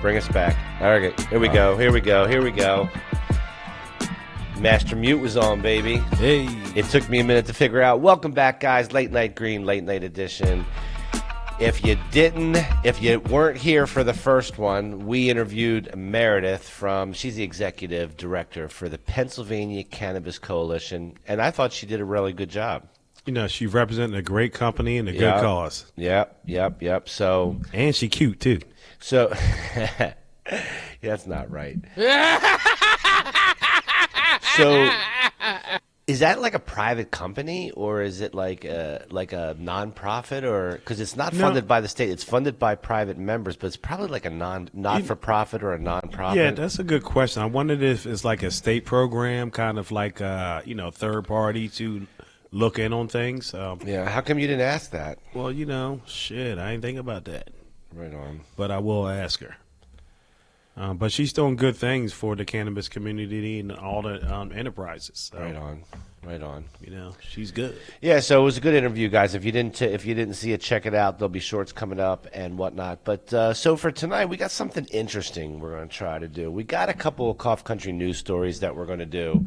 Bring us back. All right, here we go. Master Mute was on, baby. Hey. It took me a minute to figure out. Welcome back, guys. Late Night Green, Late Night Edition. If you weren't here for the first one, we interviewed Meredith she's the executive director for the Pennsylvania Cannabis Coalition, and I thought she did a really good job. You know, she's representing a great company and a good cause. Yep. And she cute, too. So, that's not right. So, is that like a private company, or is it like a nonprofit, or because it's not funded by the state, it's funded by private members, but it's probably like a not-for-profit or a nonprofit. Yeah, that's a good question. I wondered if it's like a state program, kind of like third party to look in on things. Yeah, how come you didn't ask that? Well, I ain't think about that. Right on. But I will ask her. But she's doing good things for the cannabis community and all the enterprises. So, Right on. She's good. Yeah, so it was a good interview, guys. If you didn't see it, check it out. There'll be shorts coming up and whatnot. But so for tonight, we got something interesting we're going to try to do. We got a couple of Cough Country news stories that we're going to do.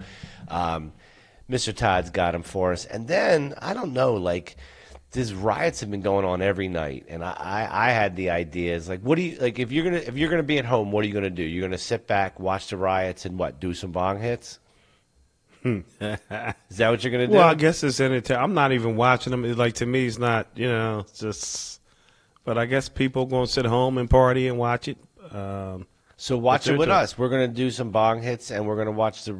Mr. Todd's got them for us, and then I don't know, like. These riots have been going on every night, and I had the idea is like, what do you like if you're gonna be at home? What are you gonna do? You're gonna sit back, watch the riots, and what? Do some bong hits? Is that what you're gonna do? Well, I guess it's entertaining. I'm not even watching them. It's like, to me, it's not just. But I guess people gonna sit home and party and watch it. So watch it with us. We're gonna do some bong hits, and we're gonna watch the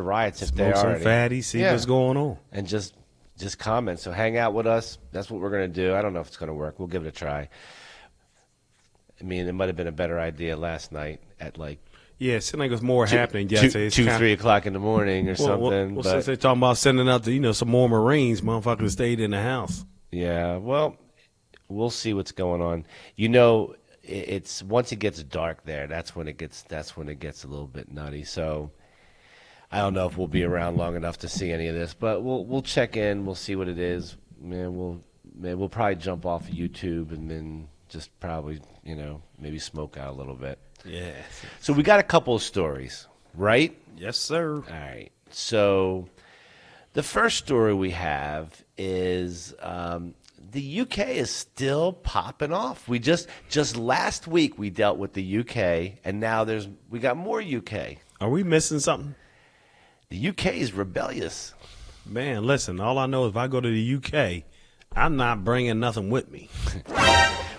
riots if they are. Smoke some fatty, see what's going on, and just comment. So hang out with us. That's what we're going to do. I don't know if it's going to work. We'll give it a try. I mean, it might have been a better idea last night at like... Yeah, it seemed like it was more happening yesterday. 3 o'clock in the morning or something. Well, since they're talking about sending out some more Marines, motherfuckers stayed in the house. Yeah, well, we'll see what's going on. It's once it gets dark there, that's when it gets a little bit nutty. So... I don't know if we'll be around long enough to see any of this, but we'll check in. We'll see what it is. We'll probably jump off of YouTube and then just probably maybe smoke out a little bit. Yeah. So we got a couple of stories, right? Yes, sir. All right. So the first story we have is the UK is still popping off. We just last week we dealt with the UK, and now we got more UK. Are we missing something? The UK is rebellious. Man, listen, all I know is if I go to the UK, I'm not bringing nothing with me.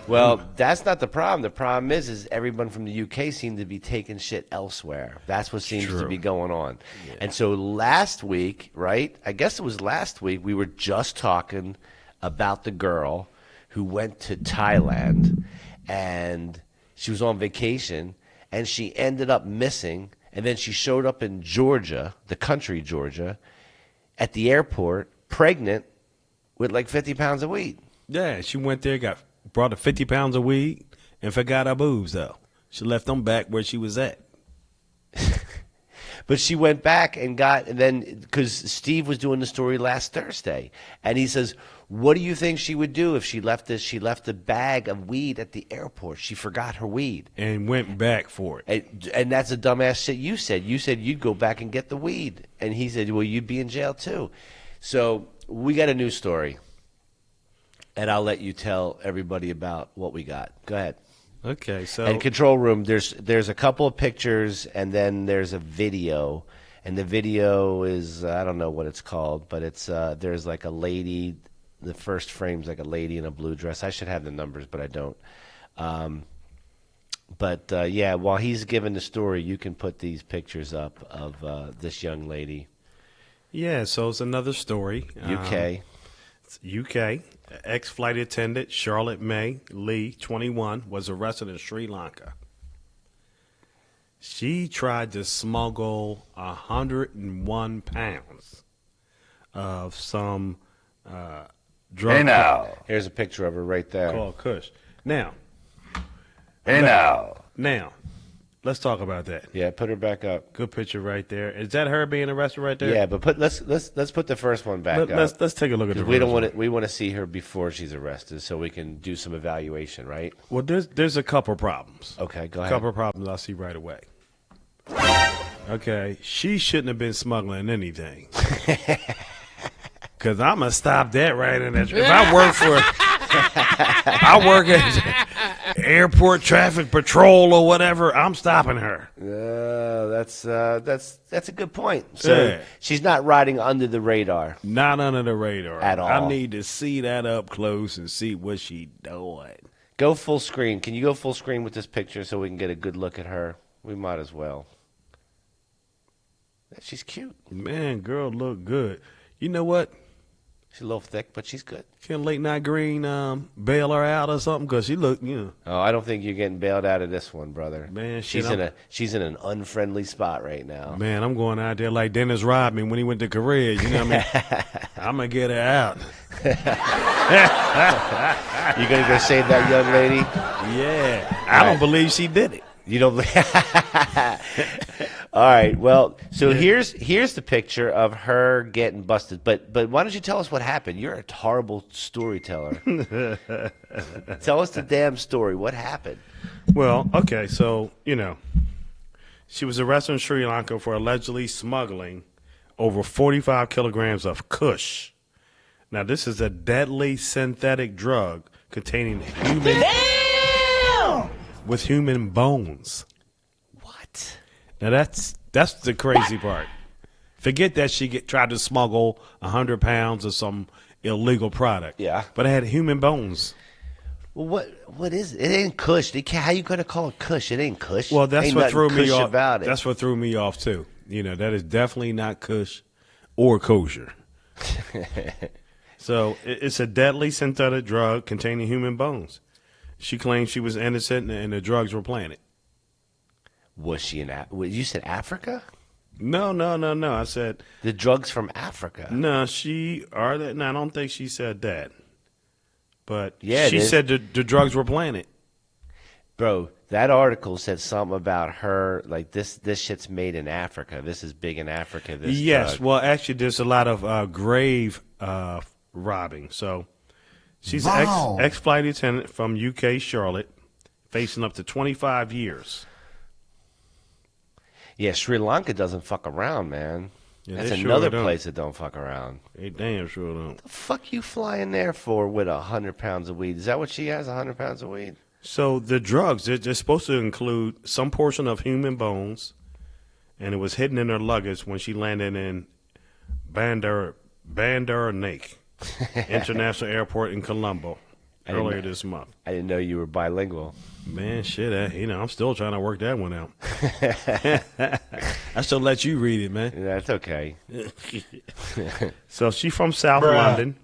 Well, that's not the problem. The problem is everyone from the UK seemed to be taking shit elsewhere. That's what seems to be going on. Yeah. And so last week, right, I guess it was last week, we were just talking about the girl who went to Thailand, and she was on vacation, and she ended up missing. And then she showed up in Georgia, the country Georgia, at the airport, pregnant with like 50 pounds of weed. Yeah, she went there, brought her 50 pounds of weed, and forgot her boobs, though. She left them back where she was at. But she went back and because Steve was doing the story last Thursday, and he says, what do you think she would do if she left a bag of weed at the airport? She forgot her weed. And went back for it. And that's a dumbass shit you said. You said you'd go back and get the weed. And he said, well, you'd be in jail too. So we got a news story, and I'll let you tell everybody about what we got. Go ahead. Okay, so and control room. There's a couple of pictures, and then there's a video, and the video is I don't know what it's called, but it's there's like a lady. The first frame's like a lady in a blue dress. I should have the numbers, but I don't. Yeah, while he's giving the story, you can put these pictures up of this young lady. Yeah, so it's another story. UK. UK. Ex-flight attendant Charlotte May Lee, 21, was arrested in Sri Lanka. She tried to smuggle 101 pounds of some drug. Hey now. Here's a picture of her right there. Called Kush. Now. Hey now. Now, Let's talk about that. Yeah, put her back up. Good picture right there. Is that her being arrested right there? Yeah, but let's put the first one back up. Let's take a look at the We first don't want one. to. We want to see her before she's arrested, so we can do some evaluation, right? Well, there's a couple problems. Okay, go A ahead. couple of problems I see right away. Okay, she shouldn't have been smuggling anything. Because I'm going to stop that right in that. If I work I work at airport traffic patrol or whatever, I'm stopping her. That's a good point. So Yeah. she's not riding under the radar. Not under the radar. At all. I need to see that up close and see what she doing. Go full screen. Can you go full screen with this picture so we can get a good look at her? We might as well. She's cute. Man, girl look good. You know what? She's a little thick, but she's good. Can Late Night Green bail her out or something? Because she look, Oh, I don't think you're getting bailed out of this one, brother. Man, she's in an unfriendly spot right now. Man, I'm going out there like Dennis Rodman when he went to Korea. You know what I mean? I'm going to get her out. You gonna go save that young lady? Yeah. I don't believe she did it. You don't. All right. Well, so here's the picture of her getting busted. But why don't you tell us what happened? You're a horrible storyteller. Tell us the damn story. What happened? Well, okay, so, she was arrested in Sri Lanka for allegedly smuggling over 45 kilograms of Kush. Now, this is a deadly synthetic drug containing with human bones. What? Now, that's the crazy part. Forget that she tried to smuggle 100 pounds of some illegal product. Yeah. But it had human bones. Well, what is it? It ain't Kush. How you gonna call it Kush? It ain't Kush. Well, that's ain't what nothing threw me Kush off. about it. That's what threw me off too. That is definitely not Kush or kosher. So it's a deadly synthetic drug containing human bones. She claimed she was innocent and the drugs were planted. Was she in? You said Africa? No. I said The drugs from Africa. no. I don't think she said that. But Yeah, she said the drugs were planted. Bro, that article said something about her, like this shit's made in Africa. This is big in Africa. This Yes, drug. well, actually, there's a lot of grave robbing. So she's an ex-flight attendant from UK Charlotte, facing up to 25 years. Yeah, Sri Lanka doesn't fuck around, man. Yeah, That's they sure another don't. place that don't fuck around. They damn sure don't. The fuck you flying there for with 100 pounds of weed? Is that what she has, 100 pounds of weed? So the drugs, they're supposed to include some portion of human bones, and it was hidden in her luggage when she landed in Bandar Naik International Airport in Colombo earlier this month. I didn't know you were bilingual. Man, shit, I'm still trying to work that one out. I still let you read it, man. That's okay. So she's from South London.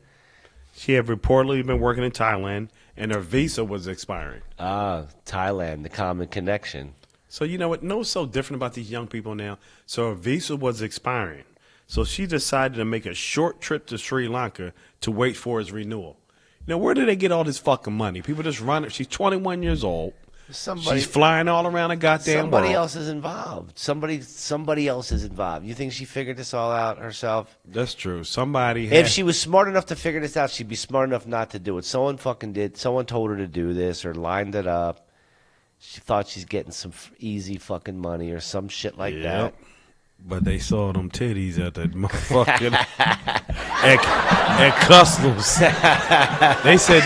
She had reportedly been working in Thailand, and her visa was expiring. Thailand, the common connection. So you know what? What's so different about these young people now? So her visa was expiring. So she decided to make a short trip to Sri Lanka to wait for his renewal. Now, where do they get all this fucking money? People just run it. She's 21 years old. She's flying all around the goddamn Somebody world. else is involved. Somebody else is involved. You think she figured this all out herself? That's true. Somebody If she was smart enough to figure this out, she'd be smart enough not to do it. Someone fucking did. Someone told her to do this or lined it up. She thought she's getting some easy fucking money or some shit like that. But they saw them titties at that motherfucking at customs. They said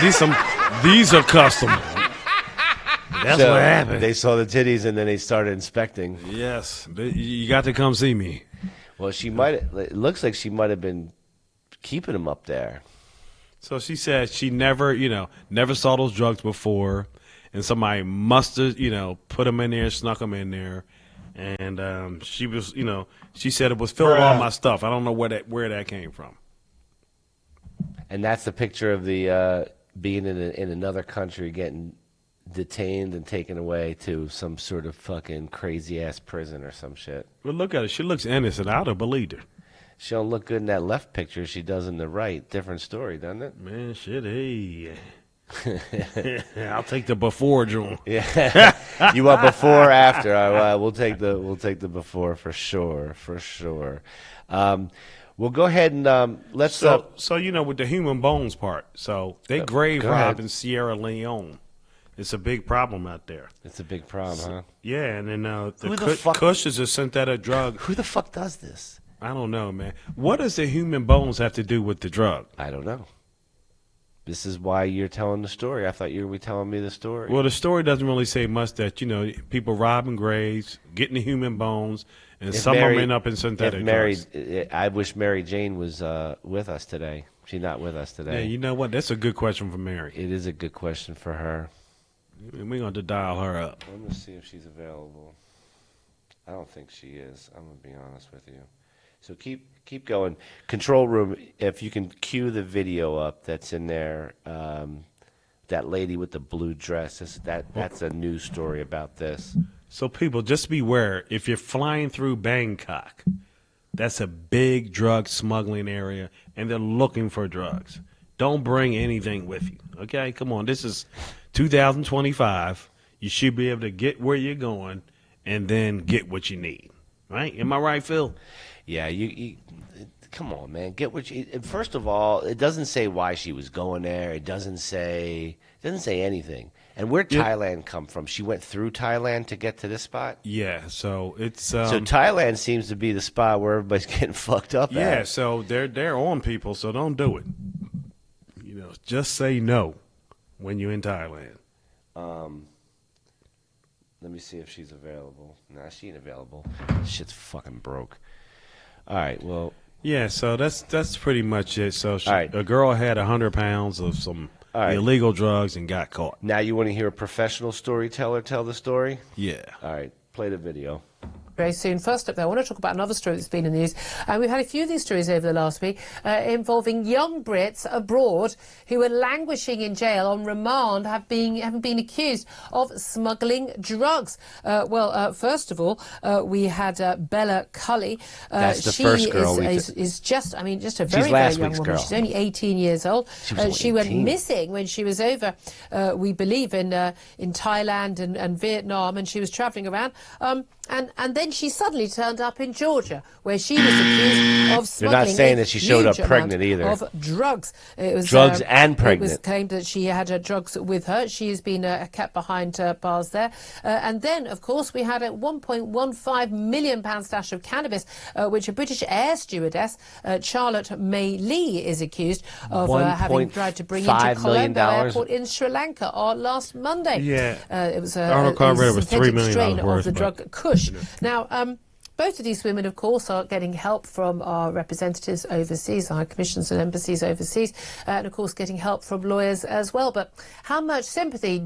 these are custom. That's So what happened. They saw the titties and then they started inspecting. Yes, you got to come see me. Well, she might. It looks like she might have been keeping them up there. So she said she never saw those drugs before, and somebody must have, put them in there, snuck them in there, and she was, she said it was filled with all my stuff. I don't know where that came from. And that's the picture of the being in another country, getting detained and taken away to some sort of fucking crazy ass prison or some shit. But look at her; she looks innocent. I'd have believed her. She don't look good in that left picture. She does in the right. Different story, doesn't it? Man, shit, hey. I'll take the before joint. Yeah, you want before or after? All right, we'll take the before for sure, for sure. We'll go ahead and let's. So with the human bones part, so they grave Go rob ahead. in Sierra Leone. It's a big problem out there. It's a big problem, huh? Yeah, and then Who the fuck- Kush is a synthetic drug. Who the fuck does this? I don't know, man. What does the human bones have to do with the drug? I don't know. This is why you're telling the story. I thought you were telling me the story. Well, the story doesn't really say much. That people robbing graves, getting the human bones, and some of them end up in synthetic drugs. I wish Mary Jane was with us today. She's not with us Yeah, today. you know what? That's a good question for Mary. It is a good question for her. We're going to have to dial her up. I'm gonna see if she's available. I don't think she is. I'm gonna be honest with you. So keep going. Control room, if you can cue the video up that's in there. That lady with the blue dress. That's a news story about this. So people, just beware. If you're flying through Bangkok, that's a big drug smuggling area, and they're looking for drugs. Don't bring anything with you. Okay, come on. This is 2025. You should be able to get where you're going and then get what you need. Right? Am I right, Phil? Yeah, you come on, man. Get what you. First of all, it doesn't say why she was going there. It doesn't say anything. And where'd Thailand come from? She went through Thailand to get to this spot. Yeah. So it's So Thailand seems to be the spot where everybody's getting fucked up. yeah. At. So they're on people. So don't do it. Just say no when you're in Thailand. Let me see if she's available. Nah, she ain't available. Shit's fucking broke. All right, well. Yeah, so that's pretty much it. So All right. a girl had 100 pounds of some All right. illegal drugs and got caught. Now you want to hear a professional storyteller tell the story? Yeah. All right, play the video. Very soon. First up, though, I want to talk about another story that's been in the news. We've had a few of these stories over the last week involving young Brits abroad who are languishing in jail on remand, having been accused of smuggling drugs. First of all, we had Bella Cully. That's the first girl is just a very, very last young week's woman. girl. She's only 18 years old. She went 18. missing when she was over, we believe, in Thailand and Vietnam, and she was travelling around. And then she suddenly turned up in Georgia, where she was accused of smuggling. They're not saying that she showed up pregnant either. Of drugs. It was Drugs and pregnant. It was claimed that she had drugs with her. She has been kept behind bars there. And then, of course, we had a £1.15 million stash of cannabis, which a British air stewardess, Charlotte May Lee, is accused of having tried to bring into $1.5 million Colombo Airport in Sri Lanka last Monday. Yeah. It was article I read it was $3 million strain of worth, the but- drug Kush. Now, both of these women, of course, are getting help from our representatives overseas, our commissions and embassies overseas, and, of course, getting help from lawyers as well. But how much sympathy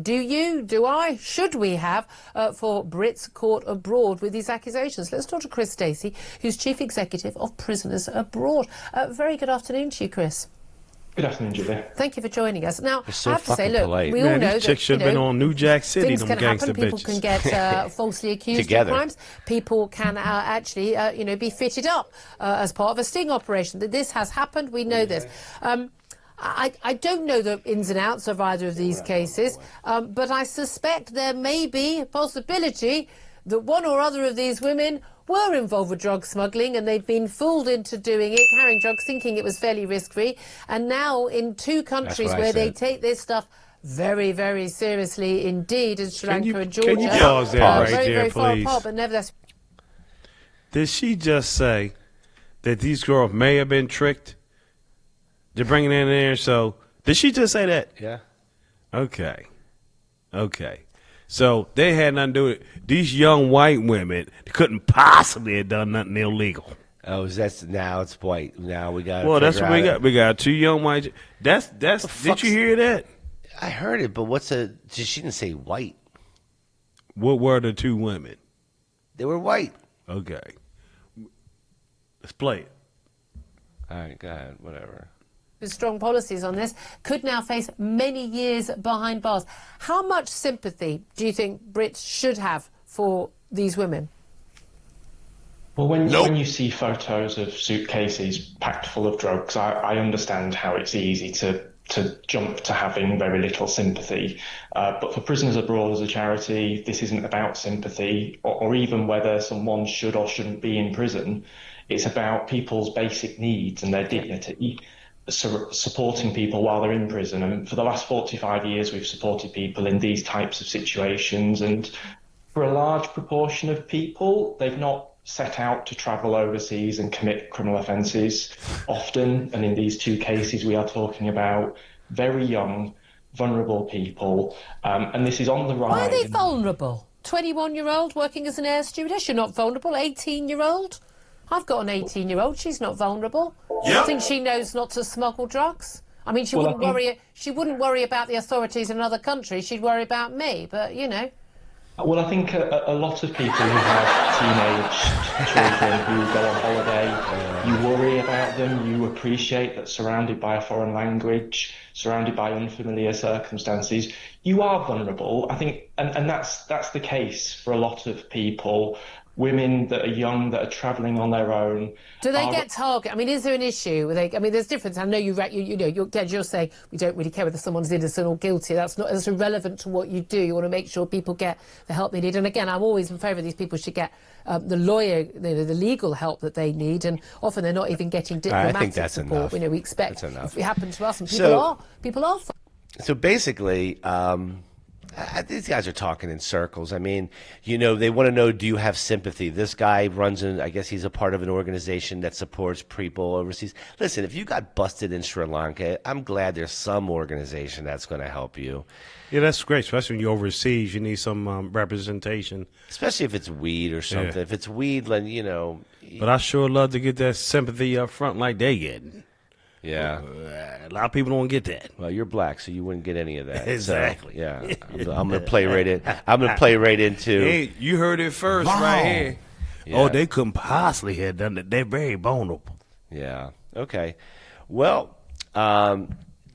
should we have for Brits caught abroad with these accusations? Let's talk to Chris Stacey, who's Chief Executive of Prisoners Abroad. Very good afternoon to you, Chris. Good afternoon, Julia. Thank you for joining us. Now, so I have to say, fucking look, polite. we all Man, know these that chicks should have been on New Jack City, things them can gangster happen. People bitches. can get falsely accused Together. of crimes. People can actually, be fitted up as part of a sting operation. That this has happened. We know this. I don't know the ins and outs of either of these cases, but I suspect there may be a possibility that one or other of these women were involved with drug smuggling, and they'd been fooled into doing it, carrying drugs, thinking it was fairly risk-free. And now in two countries what I where they said. take this stuff very, very seriously indeed, in Sri Lanka and Georgia. Can you pause there right very, there, very far please? apart, but nevertheless. Did she just say that these girls may have been tricked? They're bringing it in there. So did she just say that? Yeah. Okay. So they had nothing to do with it. These young white women couldn't possibly have done nothing illegal. Oh, now it's white. Now we got. Well, that's what we got. We got two young white. That's. fuck's- Did you hear that? I heard it, but she didn't say white. What were the two women? They were white. Okay. Let's play it. All right, go ahead. Whatever. With strong policies on this, could now face many years behind bars. How much sympathy do you think Brits should have for these women? Well, when you see photos of suitcases packed full of drugs, I understand how it's easy to to jump to having very little sympathy. But for Prisoners Abroad as a charity, this isn't about sympathy or even whether someone should or shouldn't be in prison. It's about people's basic needs and their dignity, supporting people while they're in prison. And for the last 45 years, we've supported people in these types of situations. And for a large proportion of people, they've not set out to travel overseas and commit criminal offences often. And in these two cases, we are talking about very young, vulnerable people. And this is on the rise. Why are they vulnerable? 21-year-old working as an air stewardess, you're not vulnerable. 18-year-old? I've got an 18-year-old, she's not vulnerable. I think she knows not to smuggle drugs. I mean, she wouldn't worry about the authorities in another country, she'd worry about me, but you know. Well, I think a lot of people who have teenage children who go on holiday, you worry about them, you appreciate that surrounded by a foreign language, surrounded by unfamiliar circumstances, you are vulnerable. I think, and that's the case for a lot of people. Women that are young, that are travelling on their own. Do they get targeted? I mean, is there an issue? I mean, there's difference. I know you're saying we don't really care whether someone's innocent or guilty. That's irrelevant to what you do. You want to make sure people get the help they need. And again, I'm always in favour of these people should get the legal help that they need. And often they're not even getting diplomatic I think that's support. enough. You know, we expect if it happens to us, and people are. So basically, these guys are talking in circles. I mean, you know, they want to know, do you have sympathy? This guy runs I guess he's a part of an organization that supports people overseas. Listen, if you got busted in Sri Lanka, I'm glad there's some organization that's going to help you. Yeah, that's great. Especially when you're overseas, you need some representation. Especially if it's weed or something. Yeah. If it's weed, then, you know. But I sure love to get that sympathy up front like they getting. Yeah. A lot of people don't get that. Well, you're black, so you wouldn't get any of that. Exactly. So, yeah. I'm going to play right in. I'm going to play right into. Hey, you heard it first right here. Yeah. Oh, they couldn't possibly have done it. They're very vulnerable. Yeah. Okay. Well,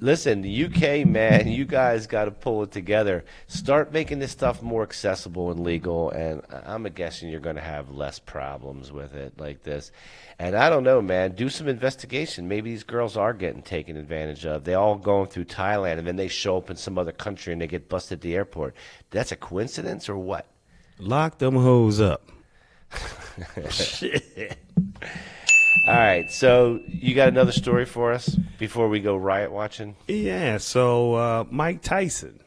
listen, the UK, man, you guys got to pull it together. Start making this stuff more accessible and legal, and I'm guessing you're going to have less problems with it like this. And I don't know, man, do some investigation. Maybe these girls are getting taken advantage of. They all going through Thailand, and then they show up in some other country and they get busted at the airport. That's a coincidence or what? Lock them hoes up. Shit. All right, so you got another story for us before we go riot watching? Yeah, so Mike Tyson,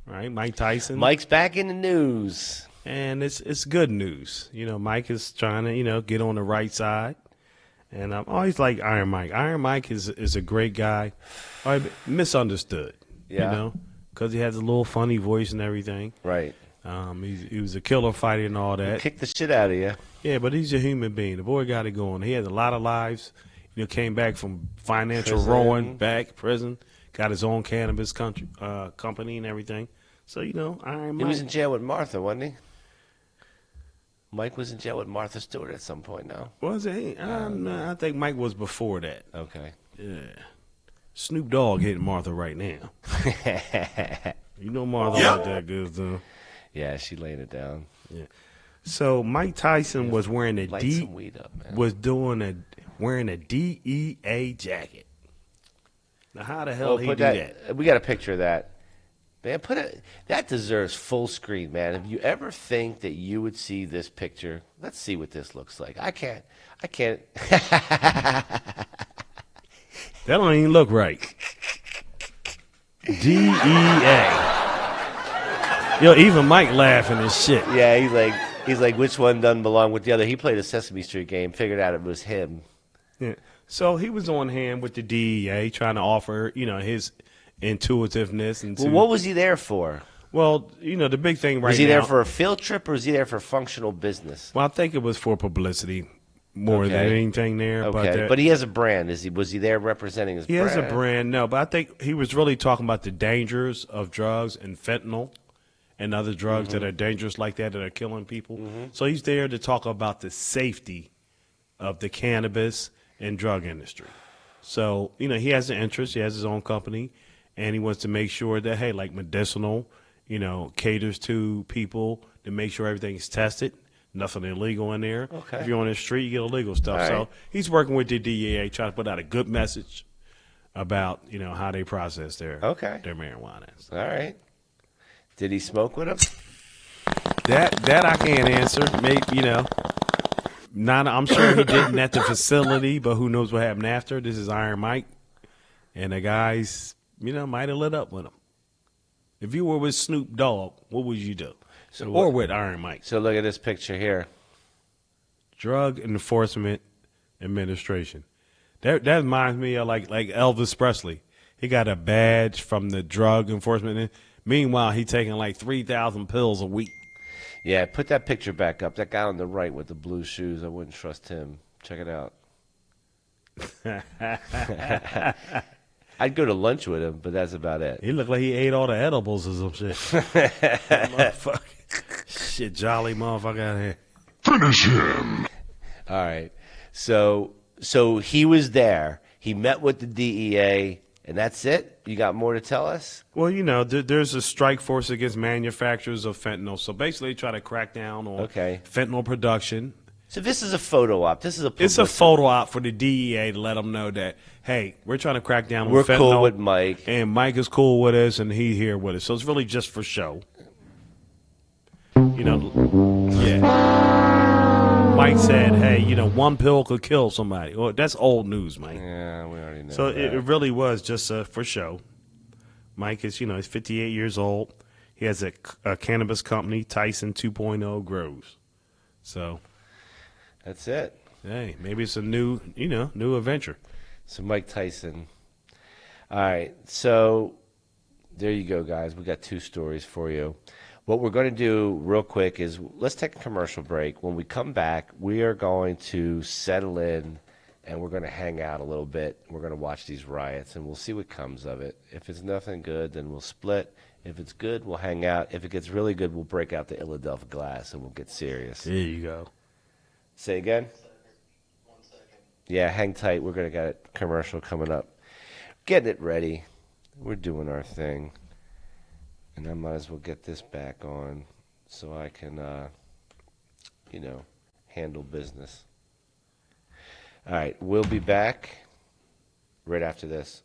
right? Mike Tyson. Mike's back in the news. And it's good news. You know, Mike is trying to, you know, get on the right side. And I'm always like Iron Mike. Iron Mike is a great guy. Misunderstood, Yeah. you know, because he has a little funny voice and everything. Right. He was a killer fighter and all that. Kick the shit out of you. Yeah, but he's a human being. The boy got it going. He had a lot of lives. You know, came back from financial ruin, prison, got his own cannabis company and everything. So, you know, Iron Mike. He was in jail with Martha, wasn't he? Mike was in jail with Martha Stewart at some point now. Was he? I think Mike was before that. Okay. Yeah. Snoop Dogg hitting Martha right now. You know Martha like that good, though. Yeah, she laying it down. Yeah. So Mike Tyson was wearing Light some weed up, man. wearing a DEA jacket. Now how the hell he do that? We got a picture of that. Man, that deserves full screen, man. If you ever think that you would see this picture, let's see what this looks like. I can't. That don't even look right. DEA. Yo, even Mike laughing and shit. Yeah, he's like, which one doesn't belong with the other? He played a Sesame Street game, figured out it was him. Yeah. So he was on hand with the DEA trying to offer, you know, his intuitiveness. And Well, what was he there for? Well, you know, the big thing right now. Was he there for a field trip or was he there for functional business? Well, I think it was for publicity more than anything there. Okay, but he has a brand. Was he there representing his brand? He has a brand, no, but I think he was really talking about the dangers of drugs and fentanyl and other drugs that are dangerous like that are killing people. So he's there to talk about the safety of the cannabis and drug industry. So, you know, he has an interest. He has his own company, and he wants to make sure that, hey, like medicinal, you know, caters to people to make sure everything is tested. Nothing illegal in there. Okay. If you're on the street, you get illegal stuff. All right. So he's working with the DEA, trying to put out a good message about how they process their marijuana. All right. Did he smoke with him? That I can't answer. Maybe not. I'm sure he didn't at the facility, but who knows what happened after? This is Iron Mike, and the guys might have lit up with him. If you were with Snoop Dogg, what would you do? Or with Iron Mike? So look at this picture here. Drug Enforcement Administration. That reminds me of like Elvis Presley. He got a badge from the Drug Enforcement. Meanwhile, he taking like 3,000 pills a week. Yeah, put that picture back up. That guy on the right with the blue shoes, I wouldn't trust him. Check it out. I'd go to lunch with him, but that's about it. He looked like he ate all the edibles or some shit. Motherfucker. Shit, jolly motherfucker out here. Finish him. All right. So he was there. He met with the DEA, and that's it? You got more to tell us? Well, there's a strike force against manufacturers of fentanyl. So basically, they try to crack down on fentanyl production. So this is a photo op. This is a publicity. It's a photo op for the DEA to let them know that, hey, we're trying to crack down on fentanyl. We're cool with Mike. And Mike is cool with us, and he's here with us. So it's really just for show. Yeah. Mike said, hey, one pill could kill somebody. Well, that's old news, Mike. Yeah, we already know So that. it really was just for show. Mike is, he's 58 years old. He has a cannabis company, Tyson 2.0 Grows. So that's it. Hey, maybe it's a new adventure. So Mike Tyson. All right. So there you go, guys. We got two stories for you. What we're going to do real quick is let's take a commercial break. When we come back, we are going to settle in and we're going to hang out a little bit. We're going to watch these riots and we'll see what comes of it. If it's nothing good, then we'll split. If it's good, we'll hang out. If it gets really good, we'll break out the Philadelphia glass and we'll get serious. There you go. Say again? 1 second. Yeah, hang tight. We're going to get a commercial coming up. Getting it ready. We're doing our thing. And I might as well get this back on so I can, handle business. All right, we'll be back right after this.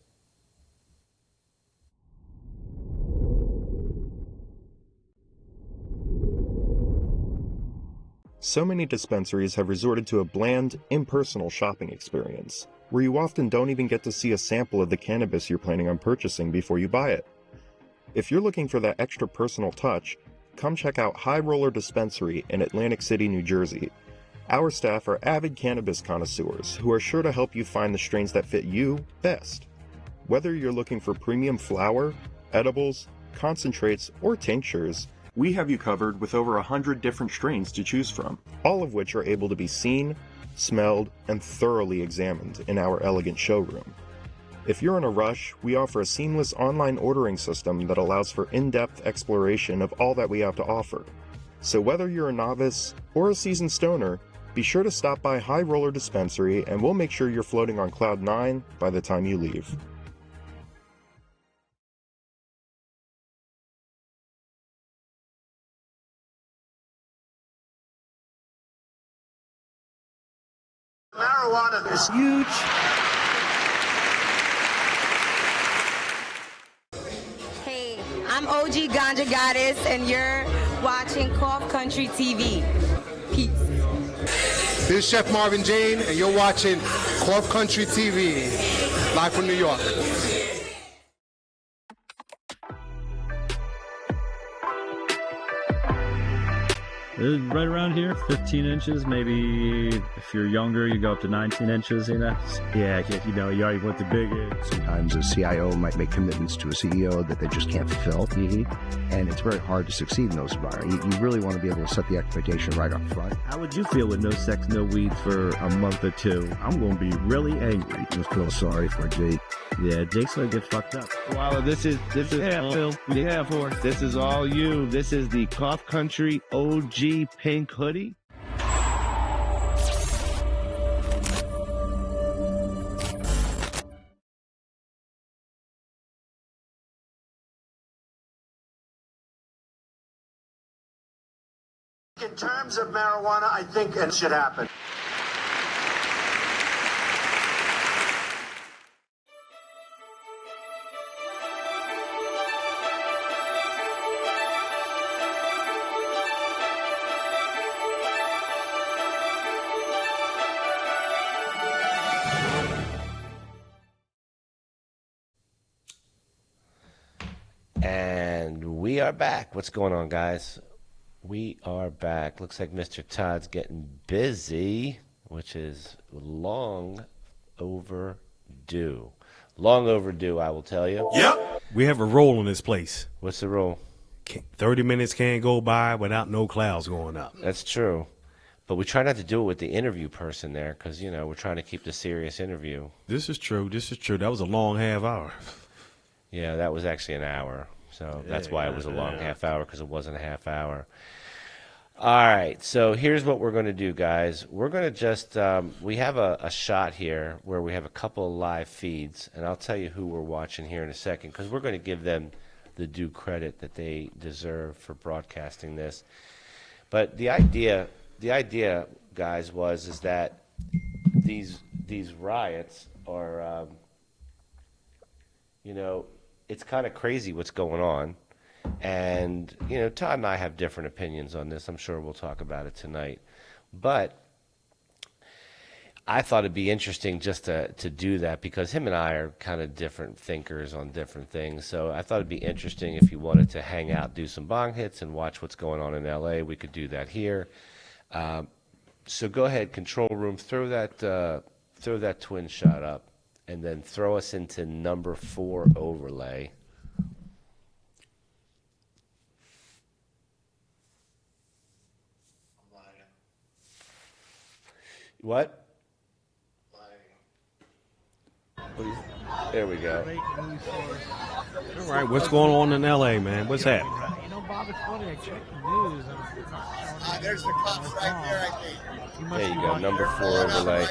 So many dispensaries have resorted to a bland, impersonal shopping experience, where you often don't even get to see a sample of the cannabis you're planning on purchasing before you buy it. If you're looking for that extra personal touch, come check out High Roller Dispensary in Atlantic City, New Jersey. Our staff are avid cannabis connoisseurs who are sure to help you find the strains that fit you best. Whether you're looking for premium flower, edibles, concentrates, or tinctures, we have you covered with over 100 different strains to choose from, all of which are able to be seen, smelled, and thoroughly examined in our elegant showroom. If you're in a rush, we offer a seamless online ordering system that allows for in-depth exploration of all that we have to offer. So whether you're a novice or a seasoned stoner, be sure to stop by High Roller Dispensary and we'll make sure you're floating on Cloud 9 by the time you leave. Marijuana is huge. Hey, I'm OG Ganja Goddess, and you're watching Cough Country TV. Peace. This is Chef Marvin Jane, and you're watching Cough Country TV, live from New York. Right around here, 15 inches, maybe if you're younger, you go up to 19 inches, Yeah, you already went the big age. Sometimes a CIO might make commitments to a CEO that they just can't fulfill. And it's very hard to succeed in those environments. You really want to be able to set the expectation right up front. How would you feel with no sex, no weed for a month or two? I'm going to be really angry. I just feel sorry for Jake. Yeah, Jake's going to get fucked up. Wow, this is Phil. Yeah, for this is all you. This is the Cough Country OG pink hoodie. In terms of marijuana, I think it should happen. We are back. What's going on, guys? We are back. Looks like Mr. Todd's getting busy, which is long overdue. Long overdue, I will tell you. Yep. We have a rule in this place. What's the rule? 30 minutes can't go by without no clouds going up. That's true. But we try not to do it with the interview person there because, you know, we're trying to keep the serious interview. This is true. This is true. That was a long half hour. Yeah, that was actually an hour. So that's why it was a long half hour, because it wasn't a half hour. All right, so here's what we're going to do, guys. We're going to just, we have a shot here where we have a couple of live feeds, and I'll tell you who we're watching here in a second, because we're going to give them the due credit that they deserve for broadcasting this. But the idea, guys, is that these riots are, you know, it's kind of crazy what's going on. And, you know, Todd and I have different opinions on this. I'm sure we'll talk about it tonight. But I thought it'd be interesting just to do that because him and I are kind of different thinkers on different things. So I thought it'd be interesting if you wanted to hang out, do some bong hits, and watch what's going on in L.A. We could do that here. So go ahead, control room, throw that twin shot up, and then throw us into number 4 overlay. What? There we go. All right, what's going on in L.A., man? What's happening? You know, Bob, it's funny. I checked the news. There's the cops right there, I think. There you go, number 4 overlay.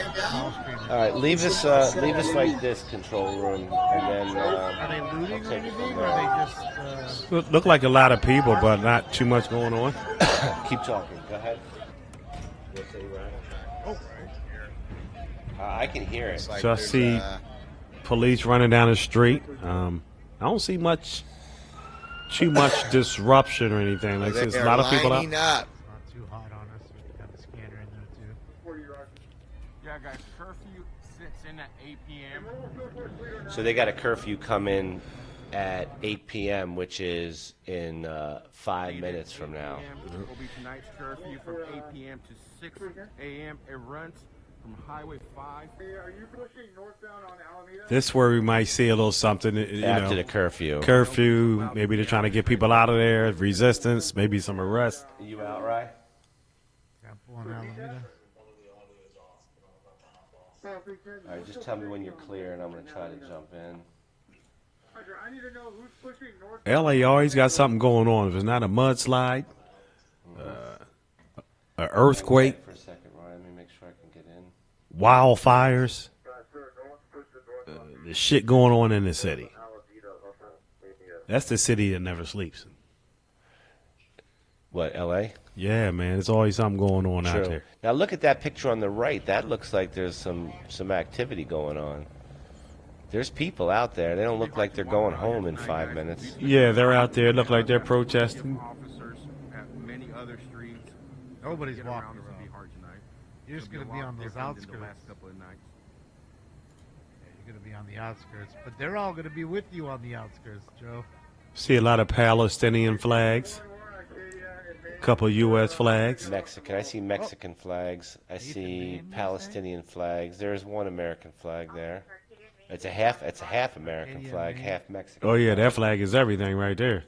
All right, leave us like this, control room, and then. Are they looting or anything, or are they just? Look like a lot of people, but not too much going on. Keep talking. Go ahead. I can hear it. So I see police running down the street. I don't see too much disruption or anything. Like there's a lot of people out. Not too hot on us. We got the scanner in there too. Yeah, guys. Curfew sits in at 8 p.m. So they got a curfew come in at 8 p.m., which is in 5 minutes from now. Will be tonight's curfew from 8 p.m. to 6 a.m. It runs from Highway 5. Hey, are you pushing northbound on Alameda? This is where we might see a little something. After the curfew. Curfew. Maybe they're trying to get people out of there. Resistance. Maybe some arrests. Are you out, right? On Alameda. All right, just tell me when you're clear, and I'm going to try to jump in. I need to know who's pushing north. LA always got something going on. If it's not a mudslide, an earthquake, For a second, Ryan, let me make sure I can get in. wildfires, the shit going on in the city. That's the city that never sleeps. What, L.A.? Yeah, man. There's always something going on out there. Now look at that picture on the right. That looks like there's some activity going on. There's people out there. They don't look like they're going home in 5 minutes. Yeah, they're out there. Look like they're protesting. Officers at many other streets. Nobody's Get around walking this will be around. hard tonight. You're just It'll going to be a lot on those different than outskirts. The last couple of nights. Yeah, you're going to be on the outskirts. But they're all going to be with you on the outskirts, Joe. See a lot of Palestinian flags. A couple U.S. flags. Mexican. I see Mexican flags. I see Palestinian flags. There's one American flag there. It's a half American flag, half Mexican. Oh yeah, that flag is everything right there.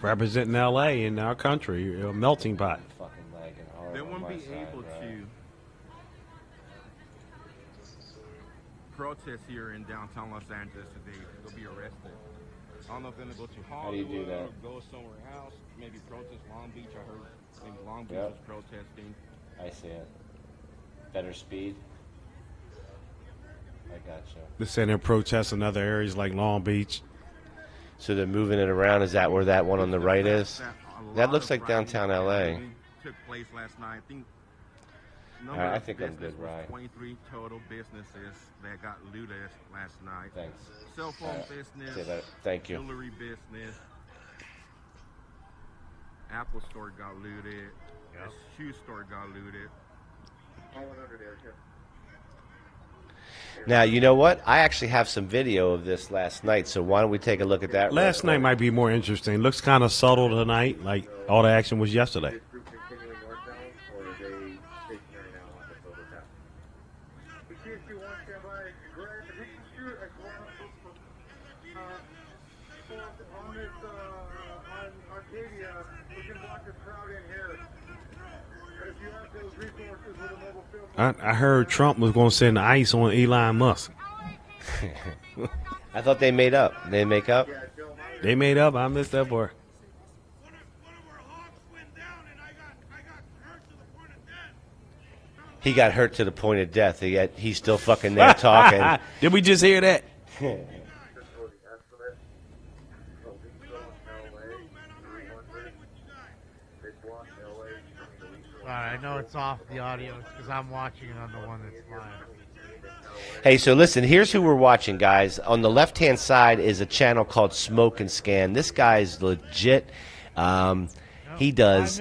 Representing L.A. in our country, a melting pot. They won't be able to protest here in downtown Los Angeles today. They'll be arrested. I don't know if they're going to go to Hollywood. How do you do that? Or go somewhere else. Maybe protest Long Beach. I heard maybe Long Beach was protesting. I see it. Better speed. I gotcha. They're saying they're protesting other areas like Long Beach. So they're moving it around. Is that where that one on the right is? That looks like downtown L.A. Took place last night. I think I'm good, Ryan. 23 total businesses that got looted last night. Thanks. Cell phone business. Say that. Thank you. Jewelry business. Apple store got looted. Yep. A shoe store got looted. Now, you know what? I actually have some video of this last night, so why don't we take a look at that? Last night might be more interesting. Looks kind of subtle tonight, like all the action was yesterday. I heard Trump was going to send ice on Elon Musk. I thought they made up. They make up? They made up. I missed that part. He got hurt to the point of death, yet he's still fucking there talking. Did we just hear that? I know it's off the audio because I'm watching it on the one that's live. Hey, so listen, here's who we're watching, guys. On the left-hand side is a channel called Smoke and Scan. This guy's legit. He does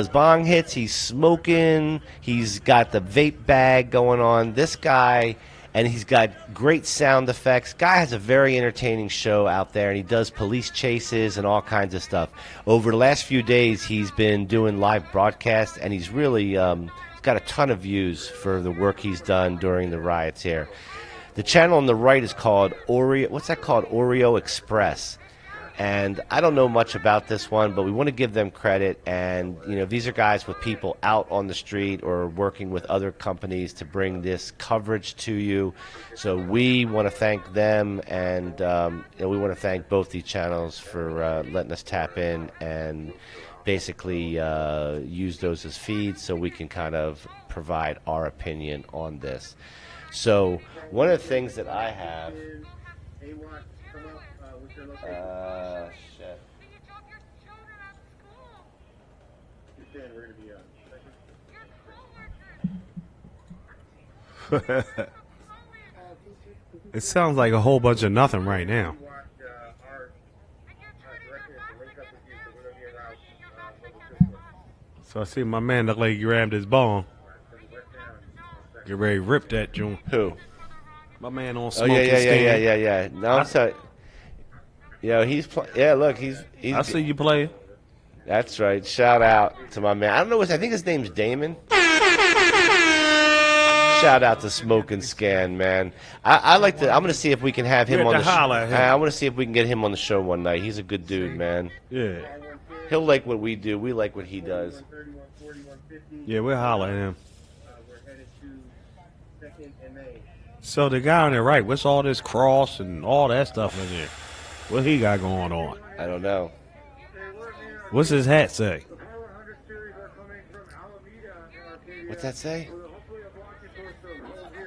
bong hits. He's smoking. He's got the vape bag going on. This guy, and he's got great sound effects. Guy has a very entertaining show out there, and he does police chases and all kinds of stuff. Over the last few days, he's been doing live broadcasts, and he's really got a ton of views for the work he's done during the riots here. The channel on the right is called Oreo. What's that called? Oreo Express. And I don't know much about this one, but we want to give them credit. And, you know, these are guys with people out on the street or working with other companies to bring this coverage to you. So we want to thank them, and we want to thank both these channels for letting us tap in and basically use those as feeds so we can kind of provide our opinion on this. So one of the things that I have... It sounds like a whole bunch of nothing right now. So I see my man look like he grabbed his bone. Get ready to rip that joint. Who? My man on Oh, Smoke and Scan. yeah. No, I'm sorry. Yeah, look, he's. I see you play. That's right. Shout out to my man. I don't know. I think his name's Damon. Shout out to Smoke and Scan, man. I like to. I'm gonna see if we can have him on the show. I want to see if we can get him on the show one night. He's a good dude, man. Yeah. He'll like what we do. We like what he does. Yeah, we'll holler at him. So the guy on the right, what's all this cross and all that stuff in there? What he got going on? I don't know. What's his hat say? What's that say?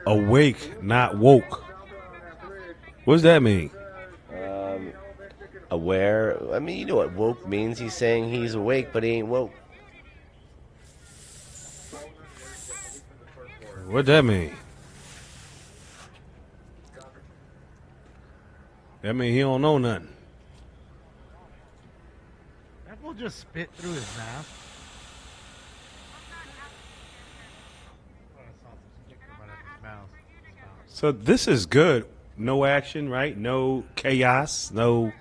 Awake, not woke. What's that mean? Aware. I mean, you know what woke means. He's saying he's awake, but he ain't woke. What that mean? That mean he don't know nothing. That fool just spit through his mask. So this is good. No action, right? No chaos. No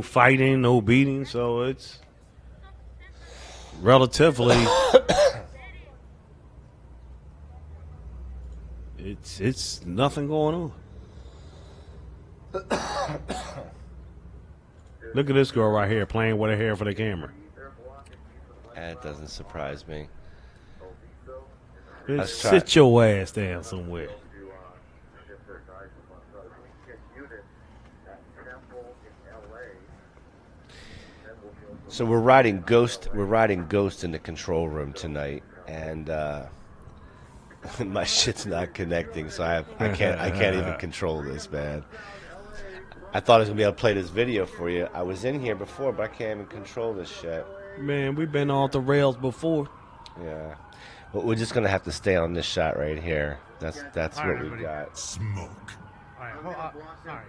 fighting. No beating. So it's relatively. it's nothing going on. Look at this girl right here playing with her hair for the camera. That doesn't surprise me. Sit your ass down somewhere. So we're riding Ghost. We're riding Ghost in the control room tonight, and my shit's not connecting, so I can't even control this, man. I thought I was gonna be able to play this video for you. I was in here before, but I can't even control this shit. Man, we've been off the rails before. Yeah, but we're just gonna have to stay on this shot right here. That's what we got. Smoke. All right, sorry.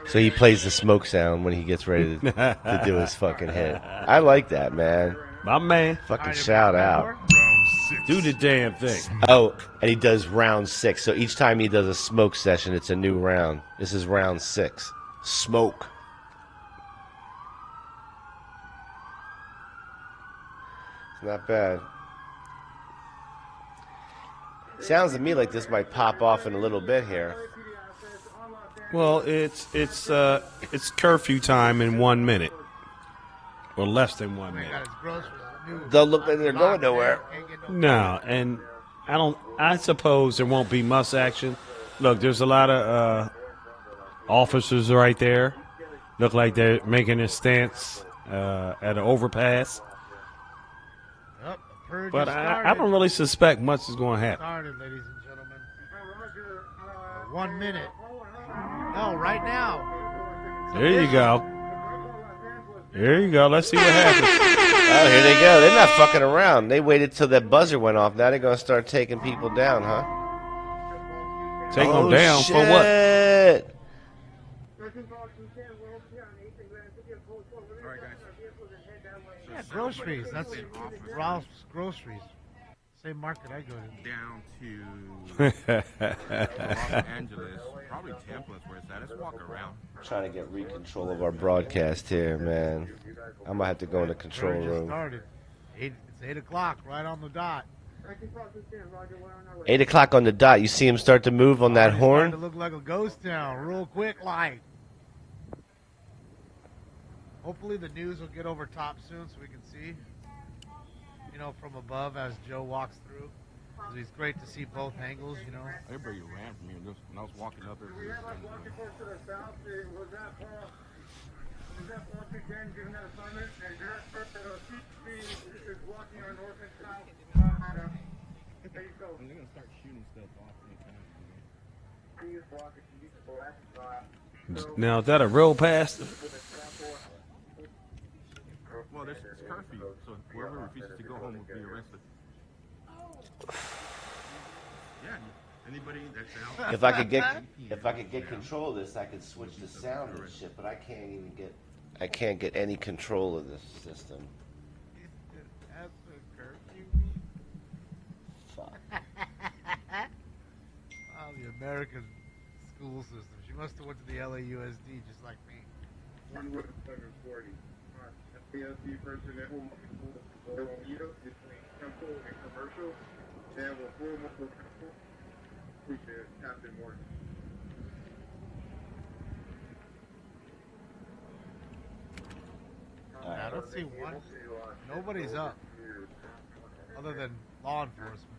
So he plays the smoke sound when he gets ready to do his fucking hit. I like that, man. My man. Fucking shout out. Do the damn thing. Oh, and he does round 6. So each time he does a smoke session, it's a new round. This is round 6. Smoke. It's not bad. Sounds to me like this might pop off in a little bit here. Well, it's curfew time in 1 minute, or less than 1 minute. They'll look like they're going nowhere. No, and I suppose there won't be much action. Look, there's a lot of officers right there. Look like they're making a stance at an overpass. But I don't really suspect much is going to happen. Started, ladies and gentlemen. 1 minute. No, right now. There you go. There you go. Let's see what happens. Oh, here they go. They're not fucking around. They waited till that buzzer went off. Now they're going to start taking people down, huh? Take them down shit. for what? Yeah, groceries. That's Ralph's Groceries. Same market I go to. Down to Los Angeles, probably Tampa is where it's at. Let's walk around. Trying to get control of our broadcast here, man. I might have to go in the control room. Started. It's 8 o'clock, right on the dot. 8 o'clock on the dot. You see him start to move on that It's horn? starting to look like a ghost town, real quick, like. Hopefully the news will get over top soon so we can see, from above as Joe walks through. It's great to see both angles, Everybody ran from me when I was walking up there. They're gonna start shooting stuff off. Now, is that a real pass? Well, it's curfew, so whoever refuses to go home will be arrested. Yeah, anybody that's out. If I could get control of this, I could switch the sound and shit. But I can't get any control of this system. Fuck. Oh, the American school system. She must have went to the LAUSD just like me. 1/740. PLC personnel between Temple and Commercial. They have a full muscle Temple. Appreciate it, Captain Morgan. I don't see one. Nobody's up, other than law enforcement.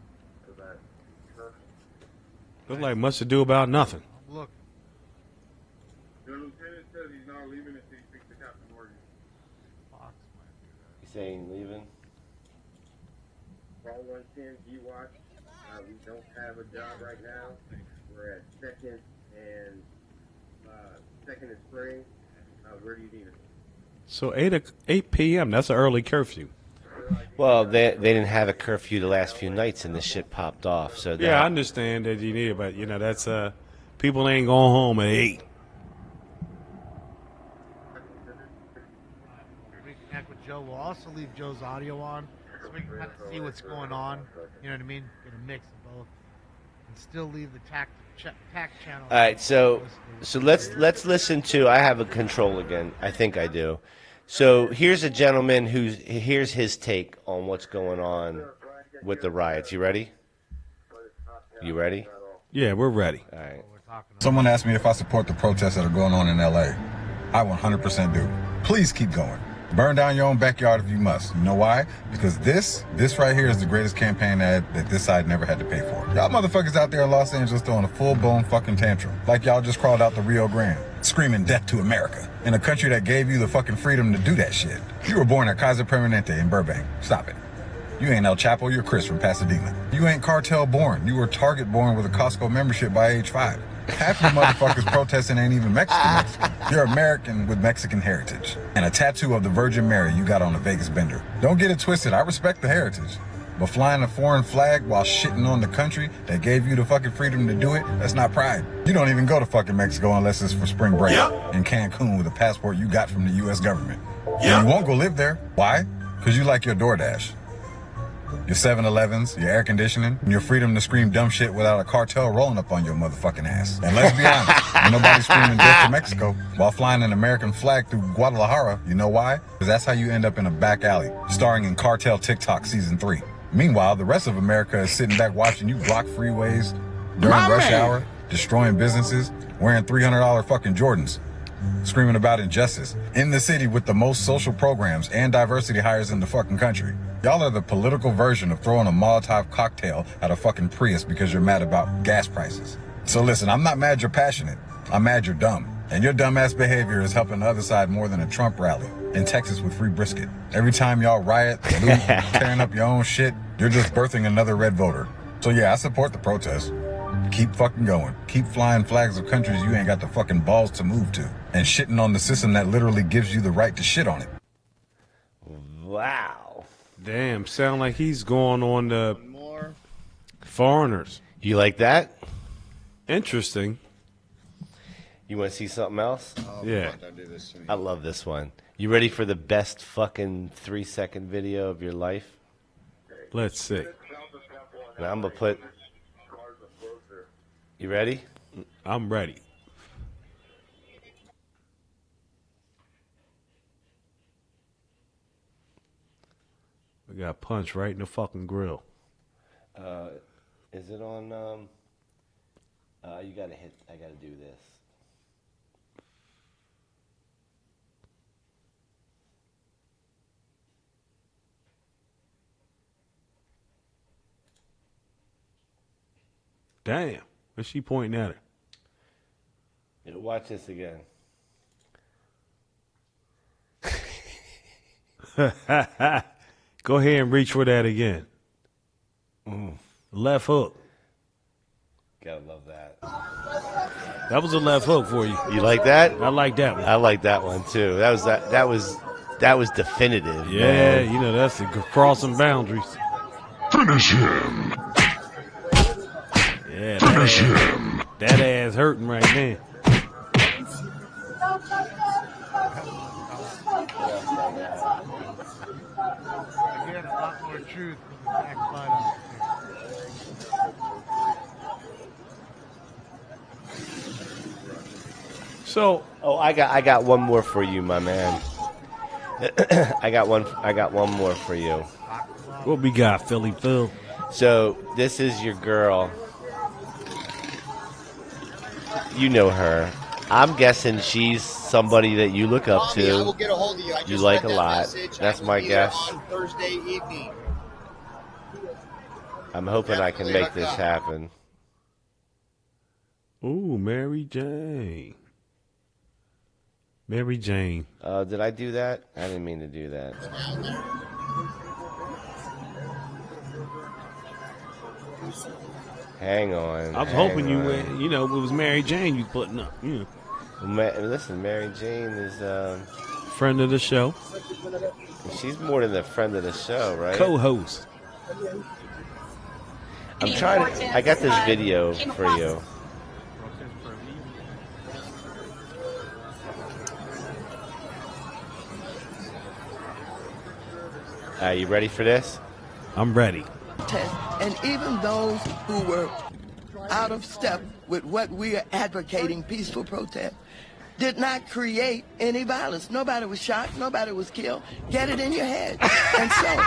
Look like much to do about nothing. Look. The lieutenant says he's not leaving until he speaks to Captain Morgan. Fox might do that. You saying leaving? Call 110 G-Watch. We don't have a job right now. We're at second and spring. Where do you need it? So 8 p.m., that's an early curfew. Well, they didn't have a curfew the last few nights, and this shit popped off. So Yeah, I understand that you need it, but, that's people ain't going home at 8. Reconnect with Joe. We'll also leave Joe's audio on so we can kind of see what's going on. You know what I mean? Get a mix of both, and still leave the TAC channel. All right, so let's listen to. I have a control again. I think I do. So here's a gentleman here's his take on what's going on with the riots. You ready? You ready? Yeah, we're ready. All right. Someone asked me if I support the protests that are going on in LA. I 100% do. Please keep going. Burn down your own backyard if you must. You know why? Because this right here is the greatest campaign ad that this side never had to pay for. Y'all motherfuckers out there in Los Angeles throwing a full-blown fucking tantrum. Like y'all just crawled out the Rio Grande, screaming death to America, in a country that gave you the fucking freedom to do that shit. You were born at Kaiser Permanente in Burbank. Stop it. You ain't El Chapo, you're Chris from Pasadena. You ain't cartel born. You were Target born with a Costco membership by age 5. Half you motherfuckers protesting ain't even Mexican. You're American with Mexican heritage. And a tattoo of the Virgin Mary you got on a Vegas bender. Don't get it twisted, I respect the heritage. But flying a foreign flag while shitting on the country that gave you the fucking freedom to do it, that's not pride. You don't even go to fucking Mexico unless it's for spring break. In Cancun with a passport you got from the US government. And you won't go live there. Why? Because you like your DoorDash. Your 7-Elevens, your air conditioning, and your freedom to scream dumb shit without a cartel rolling up on your motherfucking ass. And let's be honest, ain't nobody screaming death to Mexico while flying an American flag through Guadalajara. You know why? Because that's how you end up in a back alley, starring in Cartel TikTok Season 3. Meanwhile, the rest of America is sitting back watching you block freeways during rush hour, destroying businesses, wearing $300 fucking Jordans, screaming about injustice, in the city with the most social programs and diversity hires in the fucking country. Y'all are the political version of throwing a Molotov cocktail at a fucking Prius because you're mad about gas prices. So listen, I'm not mad you're passionate. I'm mad you're dumb. And your dumbass behavior is helping the other side more than a Trump rally in Texas with free brisket. Every time y'all riot, loot, tearing up your own shit, you're just birthing another red voter. So yeah, I support the protest. Keep fucking going. Keep flying flags of countries you ain't got the fucking balls to move to. And shitting on the system that literally gives you the right to shit on it. Wow. Damn, sound like he's going on the foreigners. You like that? Interesting. You want to see something else? Oh, Yeah. don't do this to me. I love this one. You ready for the best fucking 3-second video of your life? Let's see. And I'm going to put... You ready? I'm ready. We got punched right in the fucking grill. Is it on... you got to hit... I got to do this. Damn. What's she pointing at her? Yeah, watch this again. Go ahead and reach for that again. Left hook. Gotta love that. That was a left hook for you. You like that? I like that one. I like that one too. That was definitive. Yeah, man. you know, that's the crossing boundaries. Finish him. Yeah, Finish him. That ass hurting right now. Again, a lot more truth from the backslide on So, I got one more for you, my man. I got one more for you. What we got, Philly Phil? So this is your girl. You know her. I'm guessing she's somebody that you look up Tommy, to. I will get a hold of you. I just like read a that lot. message. That's I will my be there guess. on Thursday evening. I'm hoping I can Definitely make this hook up. happen. Ooh, Mary Jane. Mary Jane. Did I do that? I didn't mean to do that. Hang on. I was hang hoping on. it was Mary Jane you putting up. Yeah. Listen, Mary Jane is Friend of the show. she's more than a friend of the show, right? Co-host. I'm trying to. I got this video for you. You ready for this? I'm ready. And even those who were out of step with what we are advocating, peaceful protest, did not create any violence. Nobody was shot, nobody was killed. Get it in your head. And so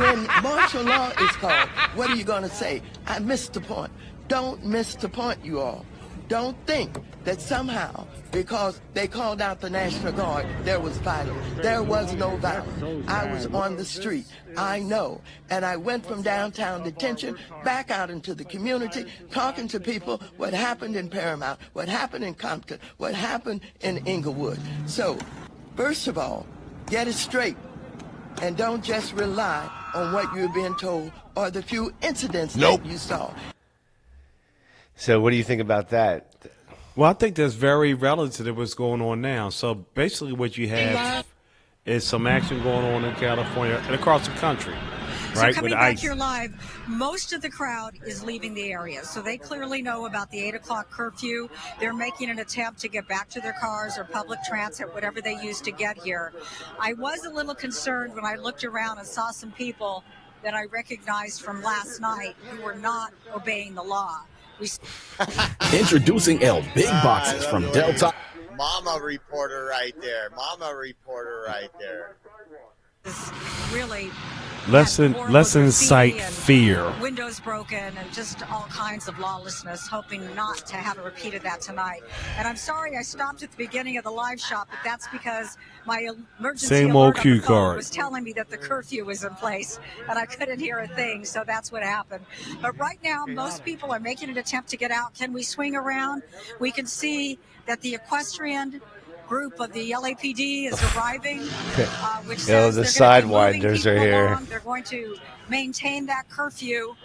when martial law is called, what are you going to say? I missed the point. Don't miss the point, you all. Don't think that somehow, because they called out the National Guard, there was violence. There was no violence. I was on the street. I know. And I went from downtown detention back out into the community, talking to people what happened in Paramount, what happened in Compton, what happened in Inglewood. So, first of all, get it straight. And don't just rely on what you're being told or the few incidents that you saw. So what do you think about that? Well, I think that's very relative to what's going on now. So basically what you have is some action going on in California and across the country, right? So coming with back ICE. here live, most of the crowd is leaving the area. So they clearly know about the 8 o'clock curfew. They're making an attempt to get back to their cars or public transit, whatever they use to get here. I was a little concerned when I looked around and saw some people that I recognized from last night who were not obeying the law. Introducing El Big Boxes from Delta. Mama reporter right there. Mama reporter right there. Really Let's incite fear. windows broken and just all kinds of lawlessness, hoping not to have a repeat of that tonight. And I'm sorry I stopped at the beginning of the live shot, but that's because my emergency Same alert old on cue the phone card. was telling me that the curfew was in place and I couldn't hear a thing, so that's what happened. But right now most people are making an attempt to get out. Can we swing around? We can see that the equestrian group of the LAPD is arriving, which says the they're going to be moving sidewinders are people here. along. They're going to maintain that curfew,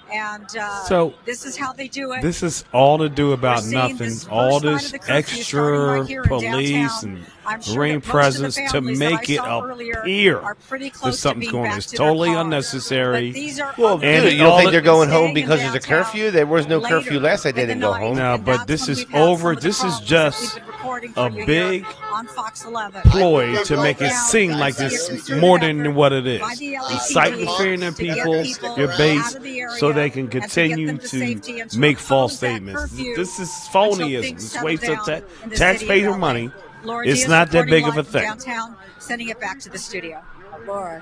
and So this is how they do it. This is all to do about We're seeing nothing. this All first night this of the curfew starting right extra here in police downtown. and I'm sure marine that most of the presence to families that I make it saw earlier appear are pretty that close to something's being going on. back It's to their totally cars. unnecessary. But these are Well, other dude, you don't think they're going home staying in because there's a downtown curfew? There was no later curfew last night. They in the didn't go night, home. No, and but that's this when is we've had some over. of the This is problems that just we've been recording a for you big here on Fox 11. ploy to make it seem like this more than what it is. Incite the fear in the people, your base, so they can continue to make false statements. This is phonyism. It's waste of taxpayer money. Laura It's Diaz not that reporting big of a live from thing. Downtown, sending it back to the studio. Laura,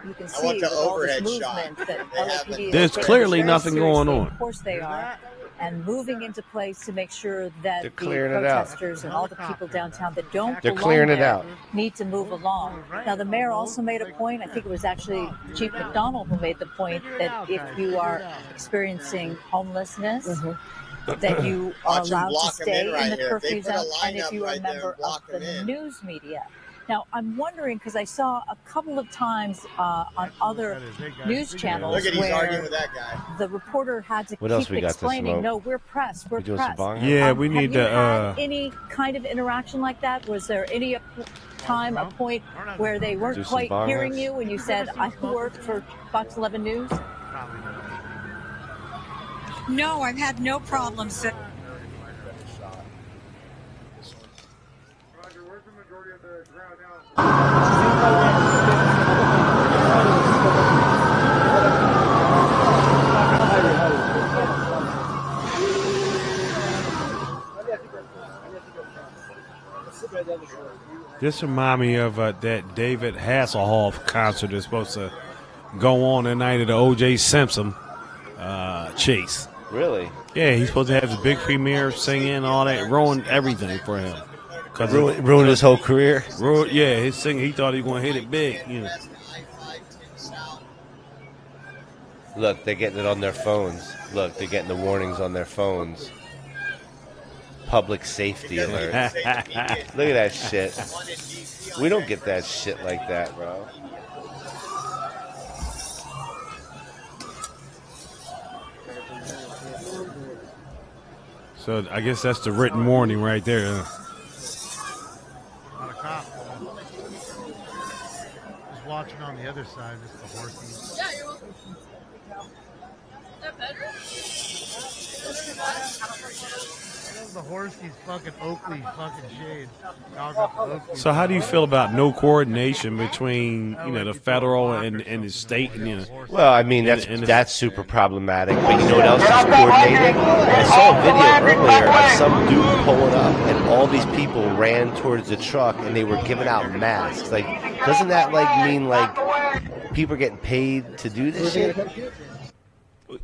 you can I see want the with all this overhead shot. movement that They have LAPD is There's taking clearly this very nothing going seriously. on. Of course they are. And moving into place to make sure that They're the clearing it out. protesters and all the people downtown that don't They're belong clearing it there out. need to move along. Now, the mayor also made a point, I think it was actually Chief McDonald who made the point that if you are experiencing homelessness, that you are Watch 'em allowed to block 'em stay in right in the here. If they curfew put a zone, and line if up you are a right there and member of block 'em the in. news media. Now, I'm wondering, because I saw a couple of times on other news channels Look at he's where arguing with that guy. the reporter had to What else keep we got to explaining, smoke? no, we're pressed, we're We doing some pressed. bong? Yeah, we need have you to. had any kind of interaction like that? Was there any time, a point where they Do weren't some quite bong hearing rips? you when you said, I work for Fox 11 News? No, I've had no problems. This remind me of that David Hasselhoff concert that's supposed to go on tonight at the O.J. Simpson chase. Really? Yeah, he's supposed to have his big premiere, singing, all that, ruined everything for him. Ruined his whole career? Yeah, his singing, he thought he was going to hit it big. You know. Look, they're getting it on their phones. Look, they're getting the warnings on their phones. Public safety alert. Look at that shit. We don't get that shit like that, bro. So I guess that's the written warning right there. Not a cop. Just watching on the other side, just the horses. Yeah, you're welcome. Is that better? The horses fucking Oakley fucking shade. Dog up Oakley. So how do you feel about no coordination between the federal and the state? And, Well, I mean, that's super problematic. But you know what else is coordinating? I saw a video earlier of some dude pulling up, and all these people ran towards the truck, and they were giving out masks. Like, doesn't that mean people are getting paid to do this shit?